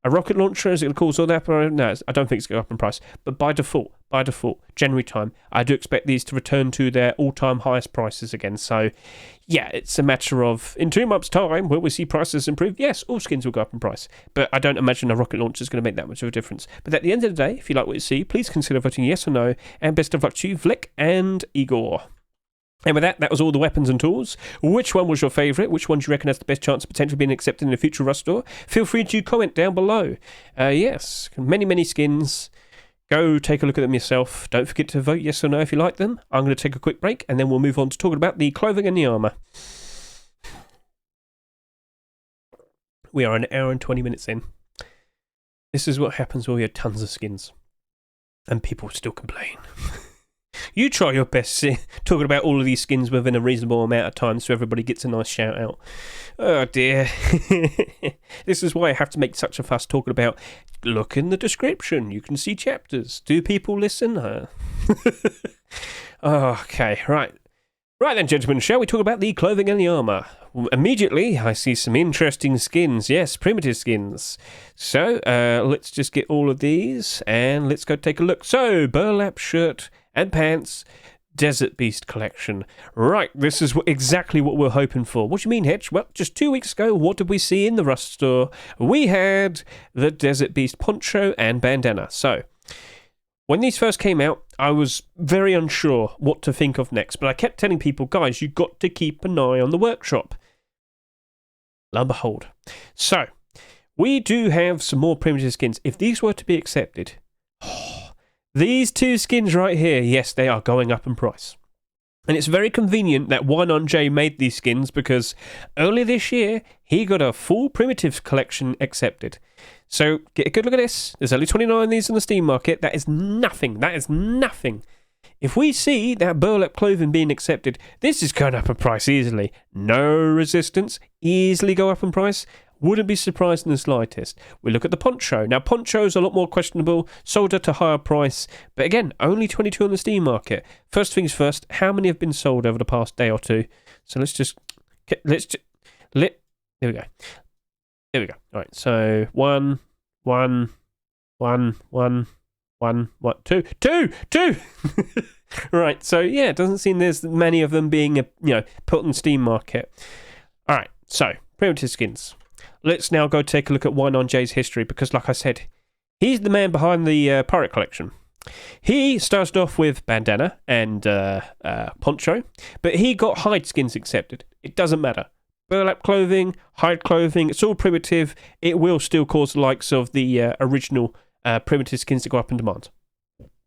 a rocket launcher, is it going to cause all that? No, I don't think it's going to go up in price. But by default, January time, I do expect these to return to their all-time highest prices again. So, yeah, it's a matter of, in 2 months' time, will we see prices improve? Yes, all skins will go up in price. But I don't imagine a rocket launcher is going to make that much of a difference. But at the end of the day, if you like what you see, please consider voting yes or no. And best of luck to you, Vlick and Igor. And with that was all the weapons and tools. Which one was your favourite? Which one do you reckon has the best chance of potentially being accepted in a future Rust store? Feel free to comment down below. Yes, many skins. Go take a look at them yourself. Don't forget to vote yes or no if you like them. I'm going to take a quick break and then we'll move on to talking about the clothing and the armour. We are an hour and 20 minutes in. This is what happens when we have tons of skins. And people still complain. You try your best talking about all of these skins within a reasonable amount of time so everybody gets a nice shout out. Oh dear. This is why I have to make such a fuss talking about, look in the description, you can see chapters. Do people listen? Okay, right. Right then, gentlemen, shall we talk about the clothing and the armour? Immediately, I see some interesting skins. Yes, primitive skins. So, let's just get all of these and let's go take a look. So, Burlap shirt and pants, Desert Beast collection. Right, this is exactly what we're hoping for. What do you mean, Hedge? Well, just 2 weeks ago, what did we see in the Rust store? We had the Desert Beast poncho and bandana. So, when these first came out, I was very unsure what to think of next, but I kept telling people, guys, you've got to keep an eye on the workshop. Lo and behold. So, we do have some more primitive skins. If these were to be accepted, these two skins right here, yes, they are going up in price. And it's very convenient that One on J made these skins because earlier this year, he got a full Primitives collection accepted. So get a good look at this. There's only 29 of these on the Steam market. That is nothing. That is nothing. If we see that Burlap clothing being accepted, this is going up in price easily. No resistance. Easily go up in price. Wouldn't be surprised in the slightest. We look at the poncho. Now, poncho's a lot more questionable, sold at a higher price, but again, only 22 on the Steam market. First things first, how many have been sold over the past day or two? So there we go. There we go. All right, so one, two. Right, so yeah, it doesn't seem there's many of them being, put on the Steam market. All right, so primitive skins. Let's now go take a look at One on J's history because, like I said, he's the man behind the Pirate Collection. He started off with Bandana and Poncho, but he got hide skins accepted. It doesn't matter. Burlap clothing, hide clothing, it's all primitive. It will still cause the likes of the original primitive skins to go up in demand.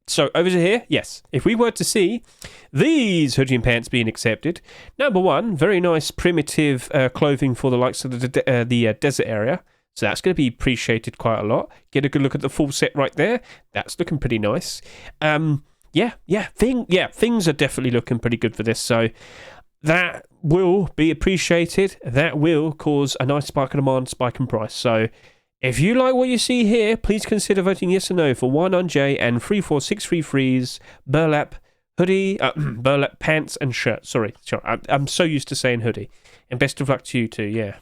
So over to here, yes, if we were to see these hoodie and pants being accepted, number one, very nice primitive clothing for the likes of the desert area. So that's going to be appreciated quite a lot. Get a good look at the full set right there. That's looking pretty nice. Things are definitely looking pretty good for this. So that will be appreciated. That will cause a nice spike in demand, spike in price. So if you like what you see here, please consider voting yes or no for One on J and 34633's Burlap hoodie, Burlap pants and shirt. Sorry, I'm so used to saying hoodie. And best of luck to you too, yeah.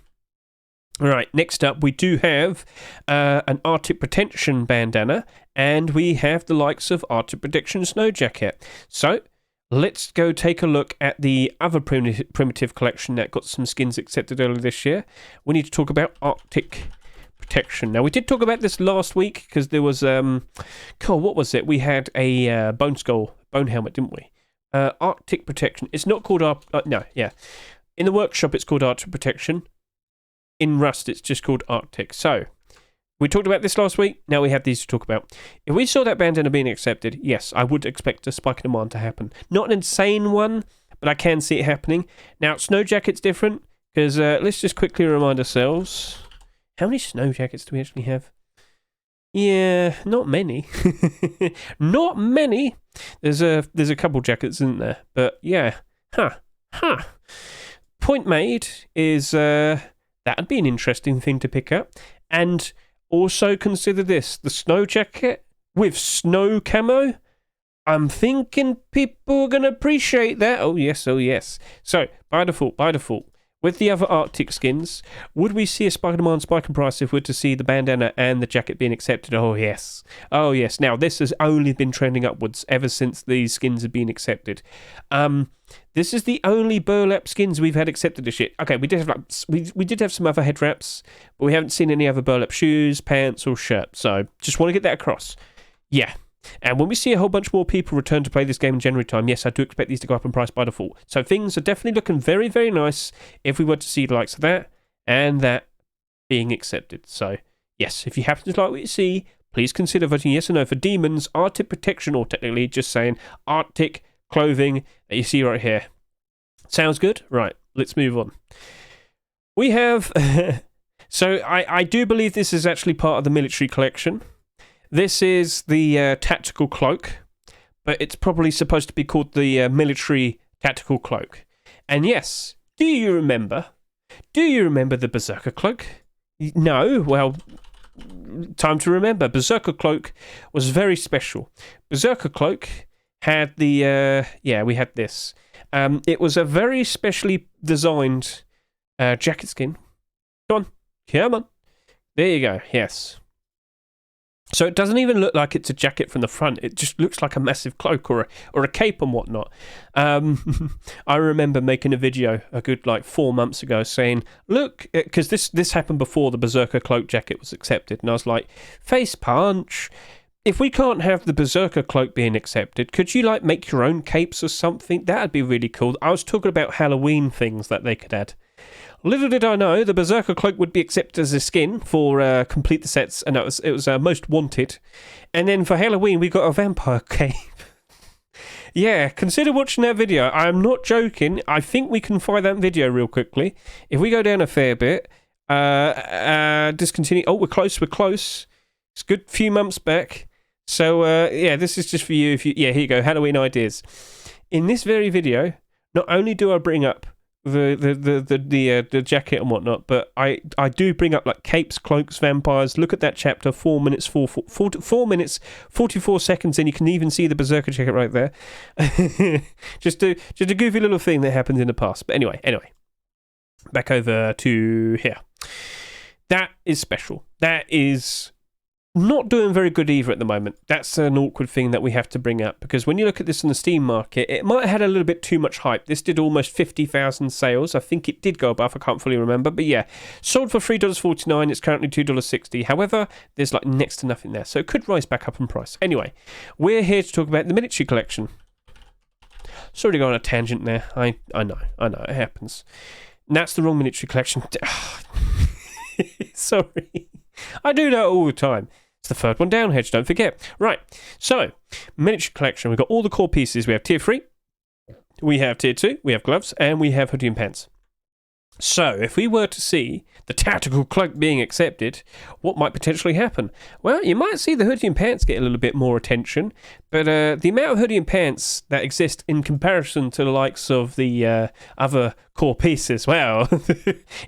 All right, next up we do have an Arctic Protection bandana, and we have the likes of Arctic Protection snow jacket. So let's go take a look at the other primitive collection that got some skins accepted earlier this year. We need to talk about Arctic Protection. Now, we did talk about this last week because there was, what was it? We had a bone helmet, didn't we? Arctic Protection. It's not called in the workshop, it's called Arctic Protection. In Rust, it's just called Arctic. So, we talked about this last week. Now we have these to talk about. If we saw that bandana being accepted, yes, I would expect a spike in demand to happen. Not an insane one, but I can see it happening. Now, snow jacket's different because let's just quickly remind ourselves. How many snow jackets do we actually have? Yeah, not many. Not many. There's a couple jackets, isn't there? But yeah. Point made is that'd be an interesting thing to pick up. And also consider this. The snow jacket with snow camo. I'm thinking people are going to appreciate that. Oh, yes. So, by default, with the other Arctic skins, would we see a spike in demand, spike in price if we were to see the bandana and the jacket being accepted? Oh, yes. Now, this has only been trending upwards ever since these skins have been accepted. This is the only burlap skins we've had accepted this year. Okay, we did have some other head wraps, but we haven't seen any other burlap shoes, pants, or shirts. So, just want to get that across. Yeah. And when we see a whole bunch more people return to play this game in January time, yes, I do expect these to go up in price by default. So things are definitely looking very, very nice if we were to see the likes of that and that being accepted. So, yes, if you happen to like what you see, please consider voting yes or no for Demon's Arctic Protection, or technically just saying Arctic clothing that you see right here. Sounds good? Right, let's move on. We have... So I do believe this is actually part of the military collection. This is the tactical cloak, but it's probably supposed to be called the military tactical cloak. And yes, do you remember the Berserker cloak? No? Well, time to remember. Berserker cloak was very special. Berserker cloak had the, we had this. It was a very specially designed jacket skin. Come on. There you go, yes. So it doesn't even look like it's a jacket from the front. It just looks like a massive cloak or a cape and whatnot. I remember making a video a good 4 months ago saying, look, because this happened before the Berserker cloak jacket was accepted. And I was like, face punch. If we can't have the Berserker cloak being accepted, could you make your own capes or something? That'd be really cool. I was talking about Halloween things that they could add. Little did I know, the Berserker cloak would be accepted as a skin for complete the sets, and it was most wanted. And then for Halloween, we got a vampire cape. Yeah, consider watching that video. I'm not joking. I think we can find that video real quickly. If we go down a fair bit, discontinue. Oh, we're close. We're close. It's a good few months back. So yeah, this is just for you. Yeah, here you go. Halloween ideas. In this very video, not only do I bring up the jacket and whatnot, but I do bring up like capes, cloaks, vampires. Look at that chapter, 4 minutes 4 minutes 44 seconds, and you can even see the berserker jacket right there. just a goofy little thing that happened in the past. But anyway, back over to here. That is special. That is not doing very good either at the moment. That's an awkward thing that we have to bring up, because when you look at this on the Steam market, it might have had a little bit too much hype. This did almost 50,000 sales. I think it did go above. I can't fully remember, but yeah, sold for $3.49. It's currently $2.60. However, there's like next to nothing there, so it could rise back up in price. Anyway, we're here to talk about the miniature collection. Sorry to go on a tangent there. I know, it happens. And that's the wrong miniature collection. Sorry. I do that all the time. It's the third one down, Hedge, don't forget. Right, so, miniature collection. We've got all the core pieces. We have tier 3, we have tier 2, we have gloves, and we have hoodie and pants. So, if we were to see the tactical cloak being accepted, what might potentially happen? Well, you might see the hoodie and pants get a little bit more attention, but the amount of hoodie and pants that exist in comparison to the likes of the other core pieces, well,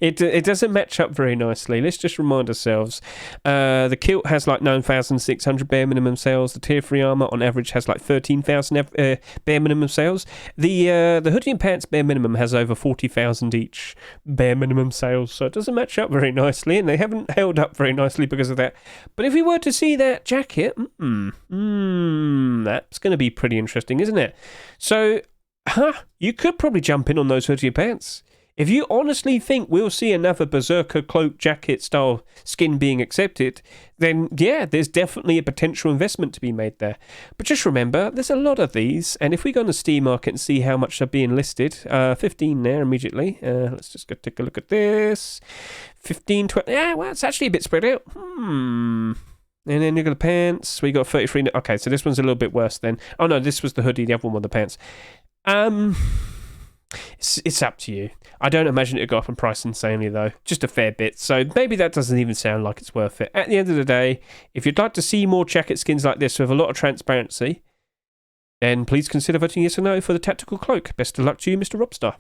it doesn't match up very nicely. Let's just remind ourselves. The kilt has like 9,600 bare minimum sales. The tier 3 armor on average has like 13,000 bare minimum sales. The hoodie and pants bare minimum has over 40,000 each bare minimum sales, so it doesn't match up very nicely, and they haven't held up very nicely because of that. But if we were to see that jacket, that's going to be pretty interesting, isn't it? So, you could probably jump in on those hoodie pants. If you honestly think we'll see another berserker cloak jacket style skin being accepted, then yeah, there's definitely a potential investment to be made there. But just remember, there's a lot of these, and if we go on the Steam market and see how much are being listed, 15 there immediately. Let's just go take a look at this. 15, 20. Yeah, well, it's actually a bit spread out. And then you got the pants. We got 33. Okay, so this one's a little bit worse then. Oh no, this was the hoodie. The other one was the pants. It's up to you. I don't imagine it'll go up in price insanely though. Just a fair bit. So maybe that doesn't even sound like it's worth it. At the end of the day, if you'd like to see more jacket skins like this with a lot of transparency, then please consider voting yes or no for the tactical cloak. Best of luck to you, Mr. Robstar.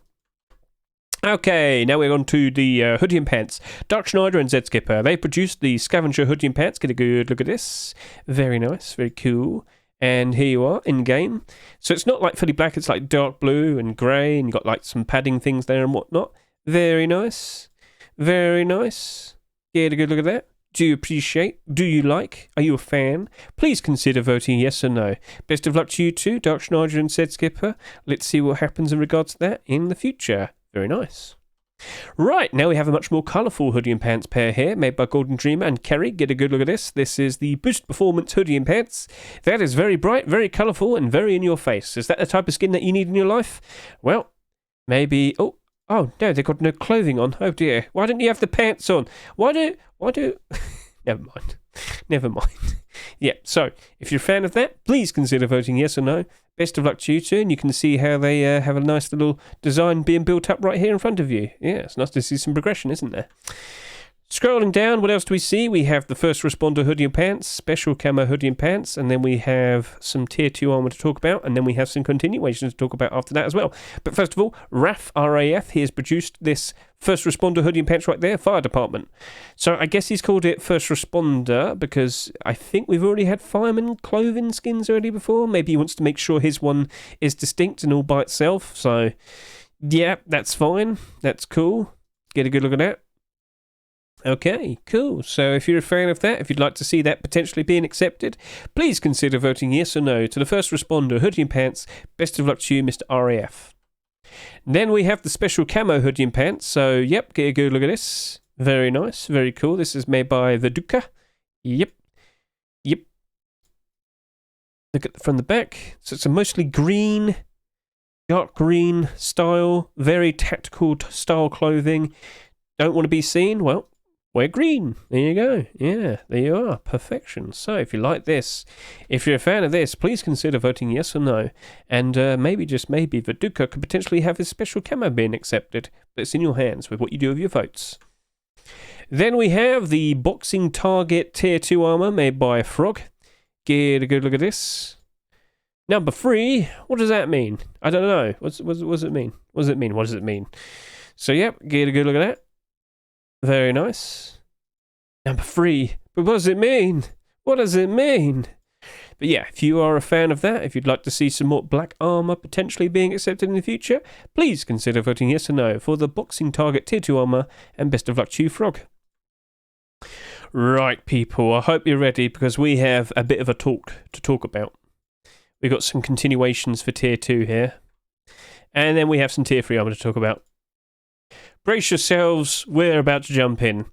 Okay, now we're on to the hoodie and pants. Dark Schneider and Zed Skipper. They produced the scavenger hoodie and pants. Get a good look at this. Very nice, very cool. And here you are, in-game. So it's not like fully black, it's like dark blue and grey, and you've got like some padding things there and whatnot. Very nice. Very nice. Get a good look at that. Do you appreciate? Do you like? Are you a fan? Please consider voting yes or no. Best of luck to you too, Dark Schneider and Zed Skipper. Let's see what happens in regards to that in the future. Very nice. Right, now we have a much more colourful hoodie and pants pair here, made by Golden Dreamer and Kerry. Get a good look at this. This is the Boost Performance hoodie and pants. That is very bright, very colourful, and very in your face. Is that the type of skin that you need in your life? Well, maybe... Oh no, they've got no clothing on. Oh dear. Why don't you have the pants on? Why do... Never mind. Yeah, so, if you're a fan of that, please consider voting yes or no. Best of luck to you two, and you can see how they have a nice little design being built up right here in front of you. Yeah, it's nice to see some progression, isn't there? Scrolling down, what else do we see? We have the First Responder hoodie and pants, Special Camo hoodie and pants, and then we have some Tier 2 armor to talk about, and then we have some continuations to talk about after that as well. But first of all, RAF, he has produced this First Responder hoodie and pants right there, Fire Department. So I guess he's called it First Responder because I think we've already had fireman clothing skins already before. Maybe he wants to make sure his one is distinct and all by itself. So yeah, that's fine. That's cool. Get a good look at that. Okay, cool. So if you're a fan of that, if you'd like to see that potentially being accepted, please consider voting yes or no to the First Responder hoodie and pants. Best of luck to you, Mr. RAF. Then we have the Special Camo hoodie and pants. So, yep, get a good look at this. Very nice, very cool. This is made by the Duca. Yep. Look at from the back. So it's a mostly green, dark green style, very tactical style clothing. Don't want to be seen? Well, we're green. There you go. Yeah, there you are. Perfection. So if you like this, if you're a fan of this, please consider voting yes or no. And maybe, just maybe, Viduka could potentially have his special camo being accepted. But it's in your hands with what you do with your votes. Then we have the Boxing Target Tier 2 armor made by Frog. Get a good look at this. Number 3. What does that mean? I don't know. What does it mean? What does it mean? What does it mean? So, yep, get a good look at that. Very nice. Number 3. But what does it mean? What does it mean? But yeah, if you are a fan of that, if you'd like to see some more black armor potentially being accepted in the future, please consider voting yes or no for the Boxing Target Tier 2 armor, and best of luck to you, Frog. Right, people, I hope you're ready because we have a bit of a talk to talk about. We've got some continuations for Tier 2 here, and then we have some Tier 3 armor to talk about. Brace yourselves, we're about to jump in.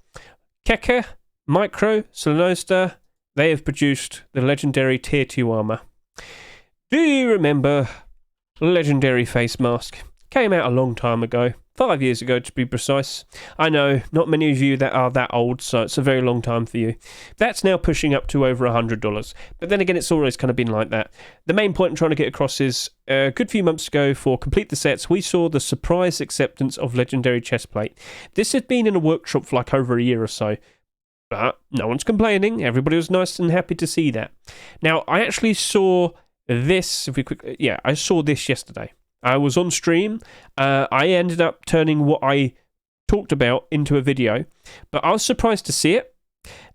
Keke, Micro, Solenosta, they have produced the legendary Tier 2 armor. Do you remember legendary face mask? Came out a long time ago, 5 years ago to be precise. I know, not many of you that are that old, so it's a very long time for you. That's now pushing up to over $100. But then again, it's always kind of been like that. The main point I'm trying to get across is, a good few months ago for Complete the Sets, we saw the surprise acceptance of legendary chestplate. This had been in a workshop for like over a year or so. But no one's complaining. Everybody was nice and happy to see that. Now, I actually saw this, I saw this yesterday. I was on stream. I ended up turning what I talked about into a video, but I was surprised to see it,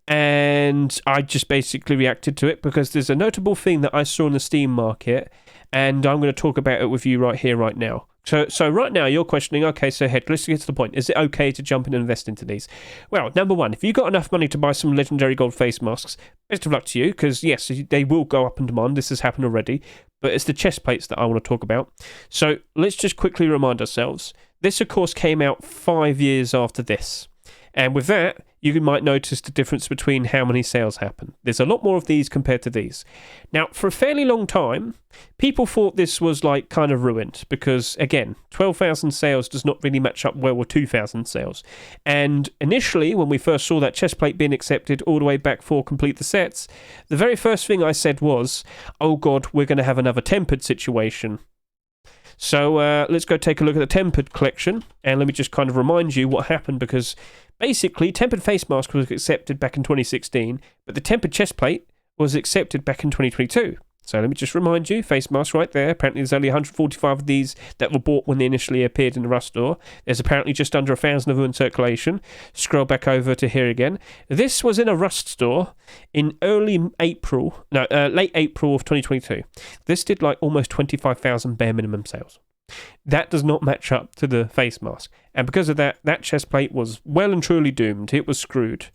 and I just basically reacted to it because there's a notable thing that I saw in the Steam market, and I'm going to talk about it with you right here, right now. So right now you're questioning, okay, so Hedge, let's get to the point. Is it okay to jump in and invest into these? Well, number one, if you've got enough money to buy some legendary gold face masks, best of luck to you, because yes, they will go up in demand. This has happened already, but it's the chest plates that I want to talk about. So let's just quickly remind ourselves. This, of course, came out 5 years after this. And with that, you might notice the difference between how many sales happen. There's a lot more of these compared to these. Now, for a fairly long time, people thought this was like kind of ruined because, again, 12,000 sales does not really match up well with 2,000 sales. And initially, when we first saw that chest plate being accepted all the way back for Complete the Sets, the very first thing I said was, oh God, we're going to have another tempered situation. So let's go take a look at the tempered collection, and let me just kind of remind you what happened, because basically tempered face mask was accepted back in 2016, but the tempered chest plate was accepted back in 2022. So let me just remind you, face mask right there. Apparently there's only 145 of these that were bought when they initially appeared in the Rust store. There's apparently just under 1,000 of them in circulation. Scroll back over to here again. This was in a Rust store in late April of 2022. This did like almost 25,000 bare minimum sales. That does not match up to the face mask. And because of that, that chest plate was well and truly doomed. It was screwed.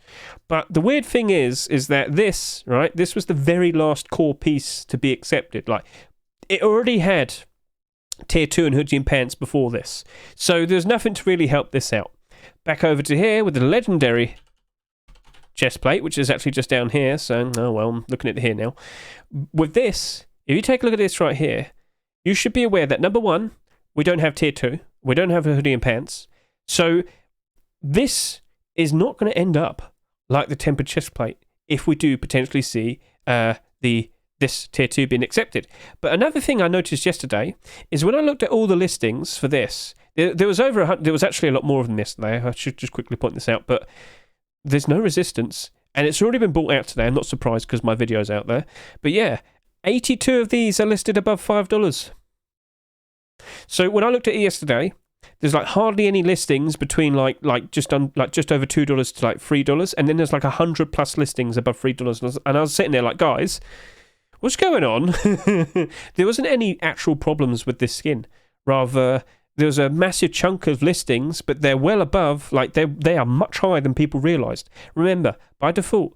But the weird thing is that this was the very last core piece to be accepted. Like, it already had Tier 2 and hoodie and pants before this. So there's nothing to really help this out. Back over to here with the legendary chest plate, which is actually just down here. So, oh well, I'm looking at it here now. With this, if you take a look at this right here, you should be aware that, number one, we don't have Tier 2. We don't have a hoodie and pants. So this is not going to end up like the tempered chest plate if we do potentially see this Tier 2 being accepted. But another thing I noticed yesterday is when I looked at all the listings for this, there was actually a lot more than this today. I should just quickly point this out, but there's no resistance, and it's already been bought out today. I'm not surprised because my video's out there. But yeah, 82 of these are listed above $5. So when I looked at it yesterday, there's like hardly any listings between like just over $2 to like $3, and then there's like 100 plus listings above $3. And I was sitting there like, guys, what's going on? There wasn't any actual problems with this skin. Rather, there was a massive chunk of listings, but they're well above, like they are much higher than people realised. Remember, by default,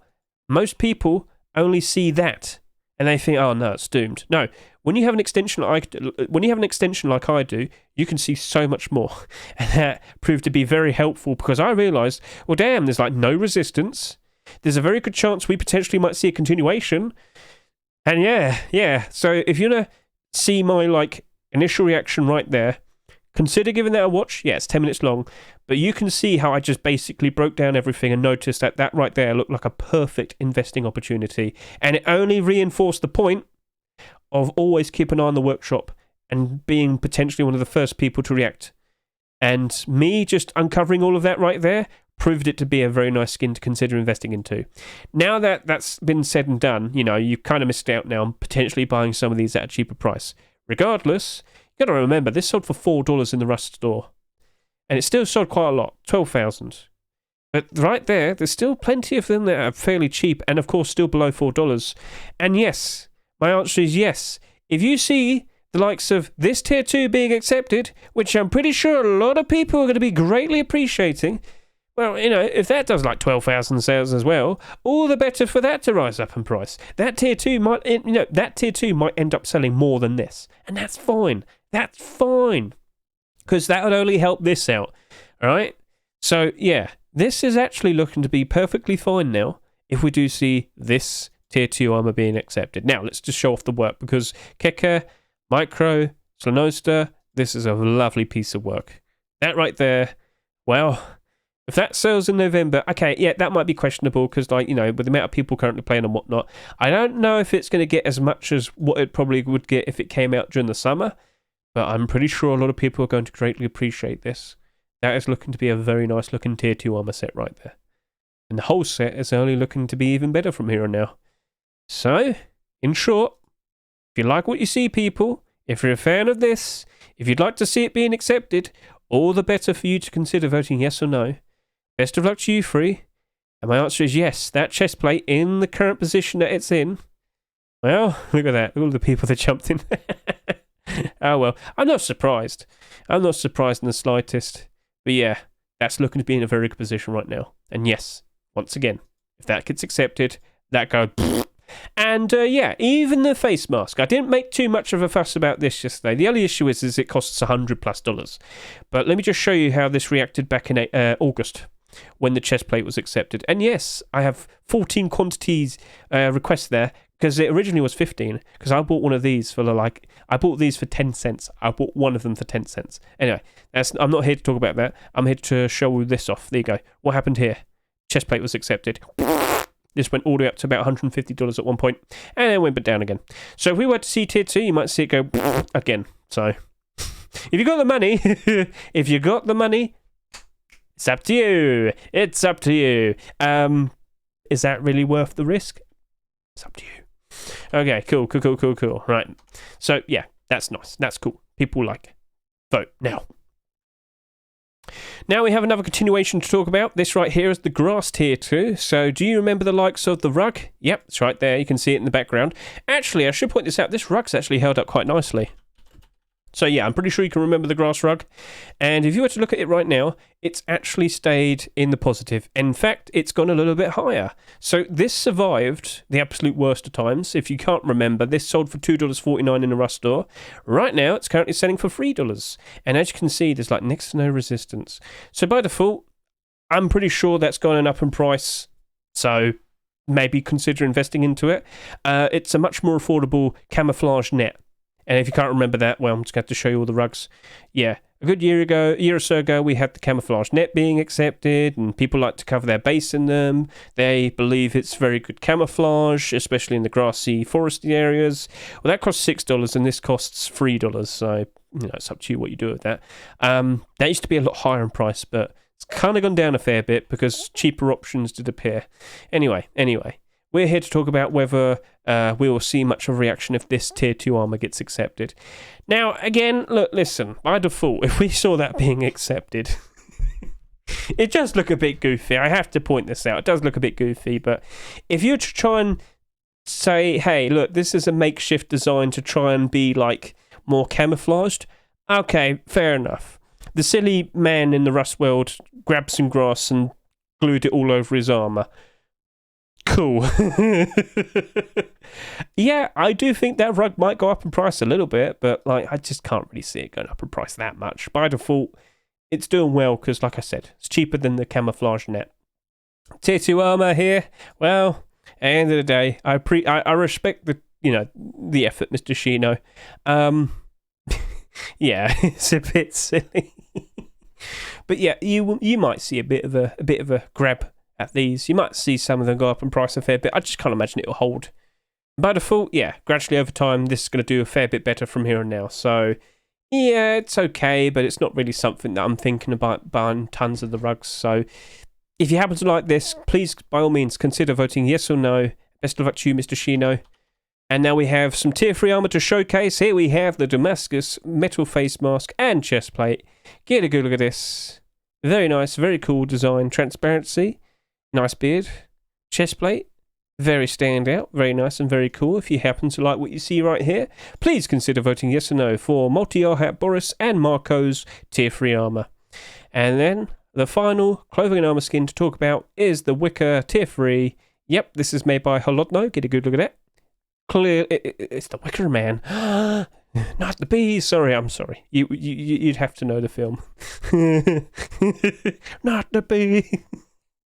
most people only see that and they think, oh no, it's doomed. No, when you have an extension like I do, you can see so much more. And that proved to be very helpful because I realised, well damn, there's like no resistance. There's a very good chance we potentially might see a continuation. And yeah. So if you want to see my like initial reaction right there, Consider giving that a watch. Yeah, it's 10 minutes long, but you can see how I just basically broke down everything and noticed that that right there looked like a perfect investing opportunity. And it only reinforced the point of always keep an eye on the workshop and being potentially one of the first people to react. And me just uncovering all of that right there proved it to be a very nice skin to consider investing into. Now that that's been said and done, you know, you kind of missed out now on potentially buying some of these at a cheaper price. Regardless, you got to remember, this sold for $4 in the Rust store. And it still sold quite a lot, 12,000. But right there, there's still plenty of them that are fairly cheap and, of course, still below $4. And yes, my answer is yes. If you see the likes of this Tier 2 being accepted, which I'm pretty sure a lot of people are going to be greatly appreciating, well, you know, if that does like 12,000 sales as well, all the better for that to rise up in price. That Tier 2 might, you know, that Tier 2 might end up selling more than this. And that's fine. That's fine. Because that would only help this out. All right? So, yeah, this is actually looking to be perfectly fine now if we do see this Tier 2 armor being accepted. Now, let's just show off the work because Keka, Micro, Slanosta, this is a lovely piece of work. That right there, well, if that sells in November, okay, yeah, that might be questionable because, like, you know, with the amount of people currently playing and whatnot, I don't know if it's going to get as much as what it probably would get if it came out during the summer, but I'm pretty sure a lot of people are going to greatly appreciate this. That is looking to be a very nice looking Tier 2 armor set right there. And the whole set is only looking to be even better from here on now. So, in short, if you like what you see, people, if you're a fan of this, if you'd like to see it being accepted, all the better for you to consider voting yes or no. Best of luck to you three. And my answer is yes. That chest plate in the current position that it's in. Well, look at that. All the people that jumped in. Oh, well. I'm not surprised. I'm not surprised in the slightest. But yeah, that's looking to be in a very good position right now. And yes, once again, if that gets accepted, that goes... And yeah, even the face mask. I didn't make too much of a fuss about this yesterday. The only issue is it costs $100+. But let me just show you how this reacted back in August when the chest plate was accepted. And yes, I have 14 quantities requests there because it originally was 15 because I bought one of these for I bought these for 10 cents. I bought one of them for 10 cents. Anyway, I'm not here to talk about that. I'm here to show you this off. There you go. What happened here? Chest plate was accepted. This went all the way up to about $150 at one point, and then went down again. So if we were to see Tier 2, you might see it go again. So if you got the money, it's up to you. It's up to you. Is that really worth the risk? It's up to you. Okay, cool. Right. So yeah, that's nice. That's cool. People like it. Vote now. Now we have another continuation to talk about. This right here is the grass Tier 2. So do you remember the likes of the rug? Yep, it's right there. You can see it in the background. Actually, I should point this out. This rug's actually held up quite nicely. So yeah, I'm pretty sure you can remember the grass rug. And if you were to look at it right now, it's actually stayed in the positive. In fact, it's gone a little bit higher. So this survived the absolute worst of times. If you can't remember, this sold for $2.49 in the Rust store. Right now, it's currently selling for $3. And as you can see, there's like next to no resistance. So by default, I'm pretty sure that's gone up in price. So maybe consider investing into it. It's a much more affordable camouflage net. And if you can't remember that, well, I'm just going to have to show you all the rugs. Yeah, a year or so ago, we had the camouflage net being accepted, and people like to cover their base in them. They believe it's very good camouflage, especially in the grassy, foresty areas. Well, that costs $6, and this costs $3. So, you know, it's up to you what you do with that. That used to be a lot higher in price, but it's kind of gone down a fair bit because cheaper options did appear. Anyway. We're here to talk about whether we will see much of a reaction if this Tier 2 armor gets accepted. Now, again, look, listen, by default, if we saw that being accepted, it does look a bit goofy. I have to point this out. It does look a bit goofy, but if you try and say, hey, look, this is a makeshift design to try and be, like, more camouflaged, okay, fair enough. The silly man in the Rust world grabbed some grass and glued it all over his armor. Cool. Yeah, I do think that rug might go up in price a little bit, but like I just can't really see it going up in price that much. By default, it's doing well because, like I said, it's cheaper than the camouflage net. Tier 2 armor here. Well, at the end of the day, I respect the effort, Mr. Shino. yeah, it's a bit silly. But yeah, you might see a bit of a grab at these. You might see some of them go up in price a fair bit. I just can't imagine it'll hold. By default, yeah, gradually over time, this is going to do a fair bit better from here on now. So, yeah, it's okay, but it's not really something that I'm thinking about buying tons of the rugs. So, if you happen to like this, please, by all means, consider voting yes or no. Best of luck to you, Mr. Shino. And now we have some tier 3 armor to showcase. Here we have the Damascus metal face mask and chest plate. Get a good look at this. Very nice, very cool design. Transparency. Nice beard. Chest plate. Very standout, very nice and very cool. If you happen to like what you see right here, please consider voting yes or no for Multi-Arhat Boris and Marco's tier 3 armor. And then the final clothing and armor skin to talk about is the Wicker tier 3. Yep, this is made by Holodno. Get a good look at it. Clear, it's the Wicker Man. Not the bee. Sorry, I'm sorry. You'd have to know the film. Not the bee.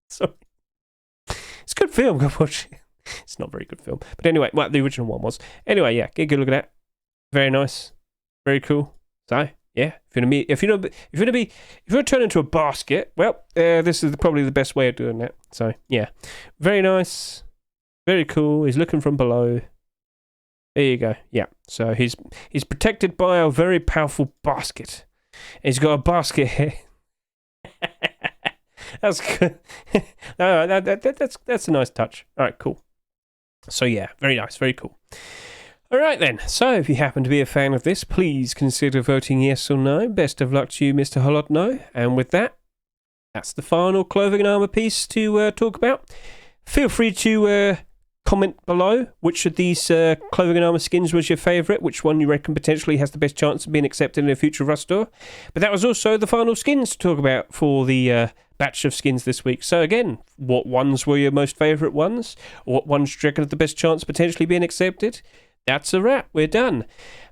Sorry. It's a good film, go watch it. It's not a very good film. But anyway, well, the original one was. Anyway, yeah, get a good look at that. Very nice. Very cool. So, yeah, if you're going to turn into a basket, well, this is probably the best way of doing that. So, yeah. Very nice. Very cool. He's looking from below. There you go. Yeah. So he's protected by a very powerful basket. He's got a basket here. That's good. No, that's a nice touch. All right, cool. So yeah, very nice, very cool. All right then. So if you happen to be a fan of this, please consider voting yes or no. Best of luck to you, Mr. Holodno. And with that, that's the final clothing and armor piece to talk about. Feel free to comment below which of these clothing and armor skins was your favourite, which one you reckon potentially has the best chance of being accepted in a future Rust store. But that was also the final skins to talk about for the batch of skins this week. So again, what ones were your most favourite ones? What ones do you reckon have the best chance of potentially being accepted? That's a wrap. We're done.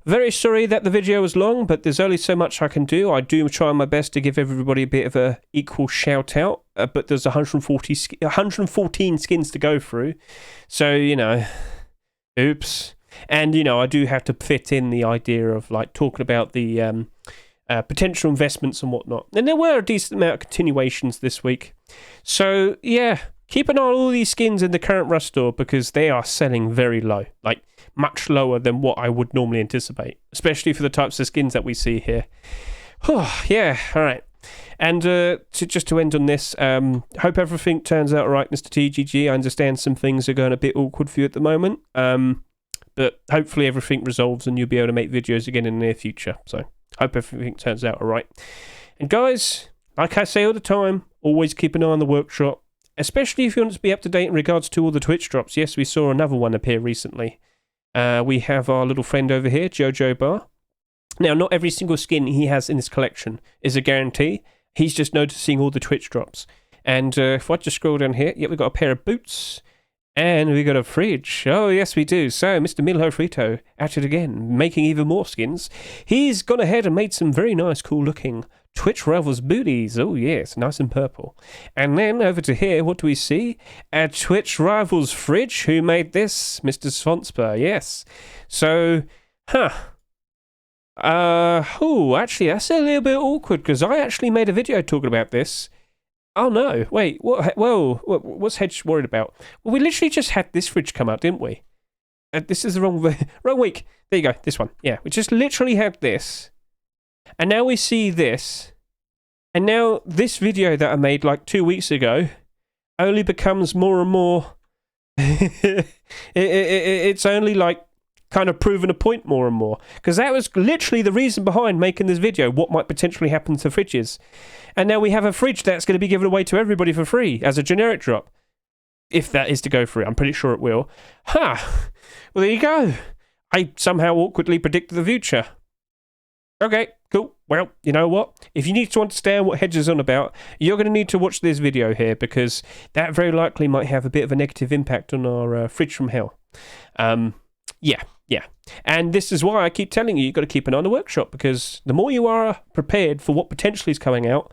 Very sorry that the video was long, but there's only so much I can do. I do try my best to give everybody a bit of a equal shout out, but there's 114 skins to go through. So, you know, oops. And, you know, I do have to fit in the idea of, like, talking about the potential investments and whatnot. And there were a decent amount of continuations this week. So, yeah, keep an eye on all these skins in the current Rust store because they are selling very low. Like, much lower than what I would normally anticipate, especially for the types of skins that we see here. Yeah, all right. And just to end on this, hope everything turns out all right, Mr. TGG. I understand some things are going a bit awkward for you at the moment, but hopefully everything resolves and you'll be able to make videos again in the near future. So hope everything turns out all right. And guys, like I say all the time, always keep an eye on the workshop, especially if you want to be up to date in regards to all the Twitch drops. Yes, we saw another one appear recently. We have our little friend over here, Jojo Bar. Now, not every single skin he has in his collection is a guarantee. He's just noticing all the Twitch drops. And if I just scroll down here, yeah, we've got a pair of boots. And we got a fridge. Oh, yes, we do. So, Mr. Milho Frito, at it again, making even more skins. He's gone ahead and made some very nice, cool-looking Twitch Rivals booties. Oh, yes, nice and purple. And then, over to here, what do we see? A Twitch Rivals fridge. Who made this? Mr. Svonsper, yes. So, actually, that's a little bit awkward, because I actually made a video talking about this. Oh no, wait, what? Whoa, what's Hedge worried about? Well, we literally just had this fridge come out, didn't we? This is the wrong week. There you go, this one. Yeah, we just literally had this. And now we see this. And now this video that I made like 2 weeks ago only becomes more and more... it's only like kind of proven a point more and more. Because that was literally the reason behind making this video, what might potentially happen to fridges. And now we have a fridge that's going to be given away to everybody for free as a generic drop. If that is to go through, I'm pretty sure it will. Well, there you go. I somehow awkwardly predicted the future. Okay, cool. Well, you know what? If you need to understand what Hedge is on about, you're going to need to watch this video here, because that very likely might have a bit of a negative impact on our fridge from hell. Yeah. And this is why I keep telling you, you've got to keep an eye on the workshop, because the more you are prepared for what potentially is coming out,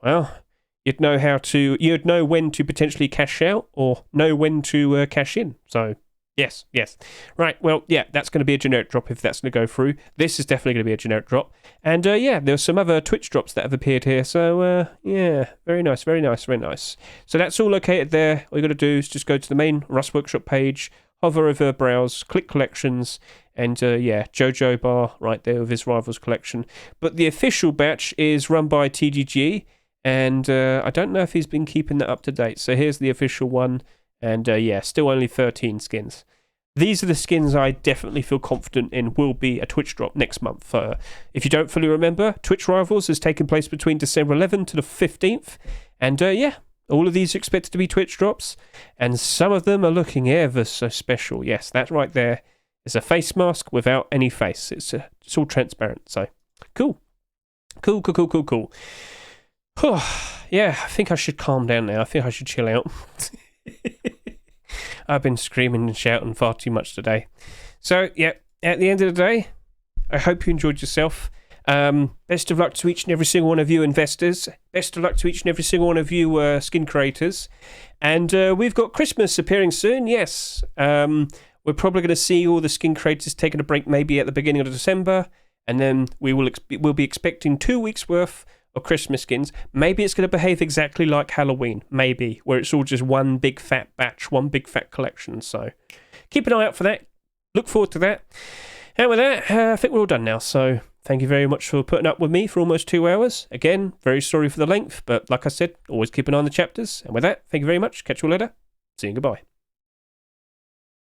well, you'd know when to potentially cash out or know when to cash in. So, Yes, yes. Right, well, yeah, that's going to be a generic drop if that's going to go through. This is definitely going to be a generic drop. And yeah, there's some other Twitch drops that have appeared here. So yeah, very nice, very nice, very nice. So that's all located there. All you got to do is just go to the main Rust Workshop page, hover over Browse, click Collections, and yeah, Jojo Bar right there with his Rivals collection. But the official batch is run by TGG, and I don't know if he's been keeping that up to date. So here's the official one. And yeah, still only 13 skins. These are the skins I definitely feel confident in will be a Twitch drop next month. If you don't fully remember, Twitch Rivals has taken place between December 11th to the 15th. And yeah, all of these are expected to be Twitch drops. And some of them are looking ever so special. Yes, that's right there. It's a face mask without any face. It's all transparent. So, cool. Cool. Yeah, I think I should calm down now. I think I should chill out. I've been screaming and shouting far too much today. So, yeah, at the end of the day, I hope you enjoyed yourself. Best of luck to each and every single one of you investors. Best of luck to each and every single one of you skin creators. And we've got Christmas appearing soon, yes. We're probably going to see all the skin creators taking a break maybe at the beginning of December. And then we'll be expecting 2 weeks' worth of Christmas skins. Maybe it's going to behave exactly like Halloween, maybe, where it's all just one big fat batch, one big fat collection. So keep an eye out for that. Look forward to that. And with that, I think we're all done now. So thank you very much for putting up with me for almost 2 hours. Again, very sorry for the length, but like I said, always keep an eye on the chapters. And with that, thank you very much. Catch you all later. See you and goodbye.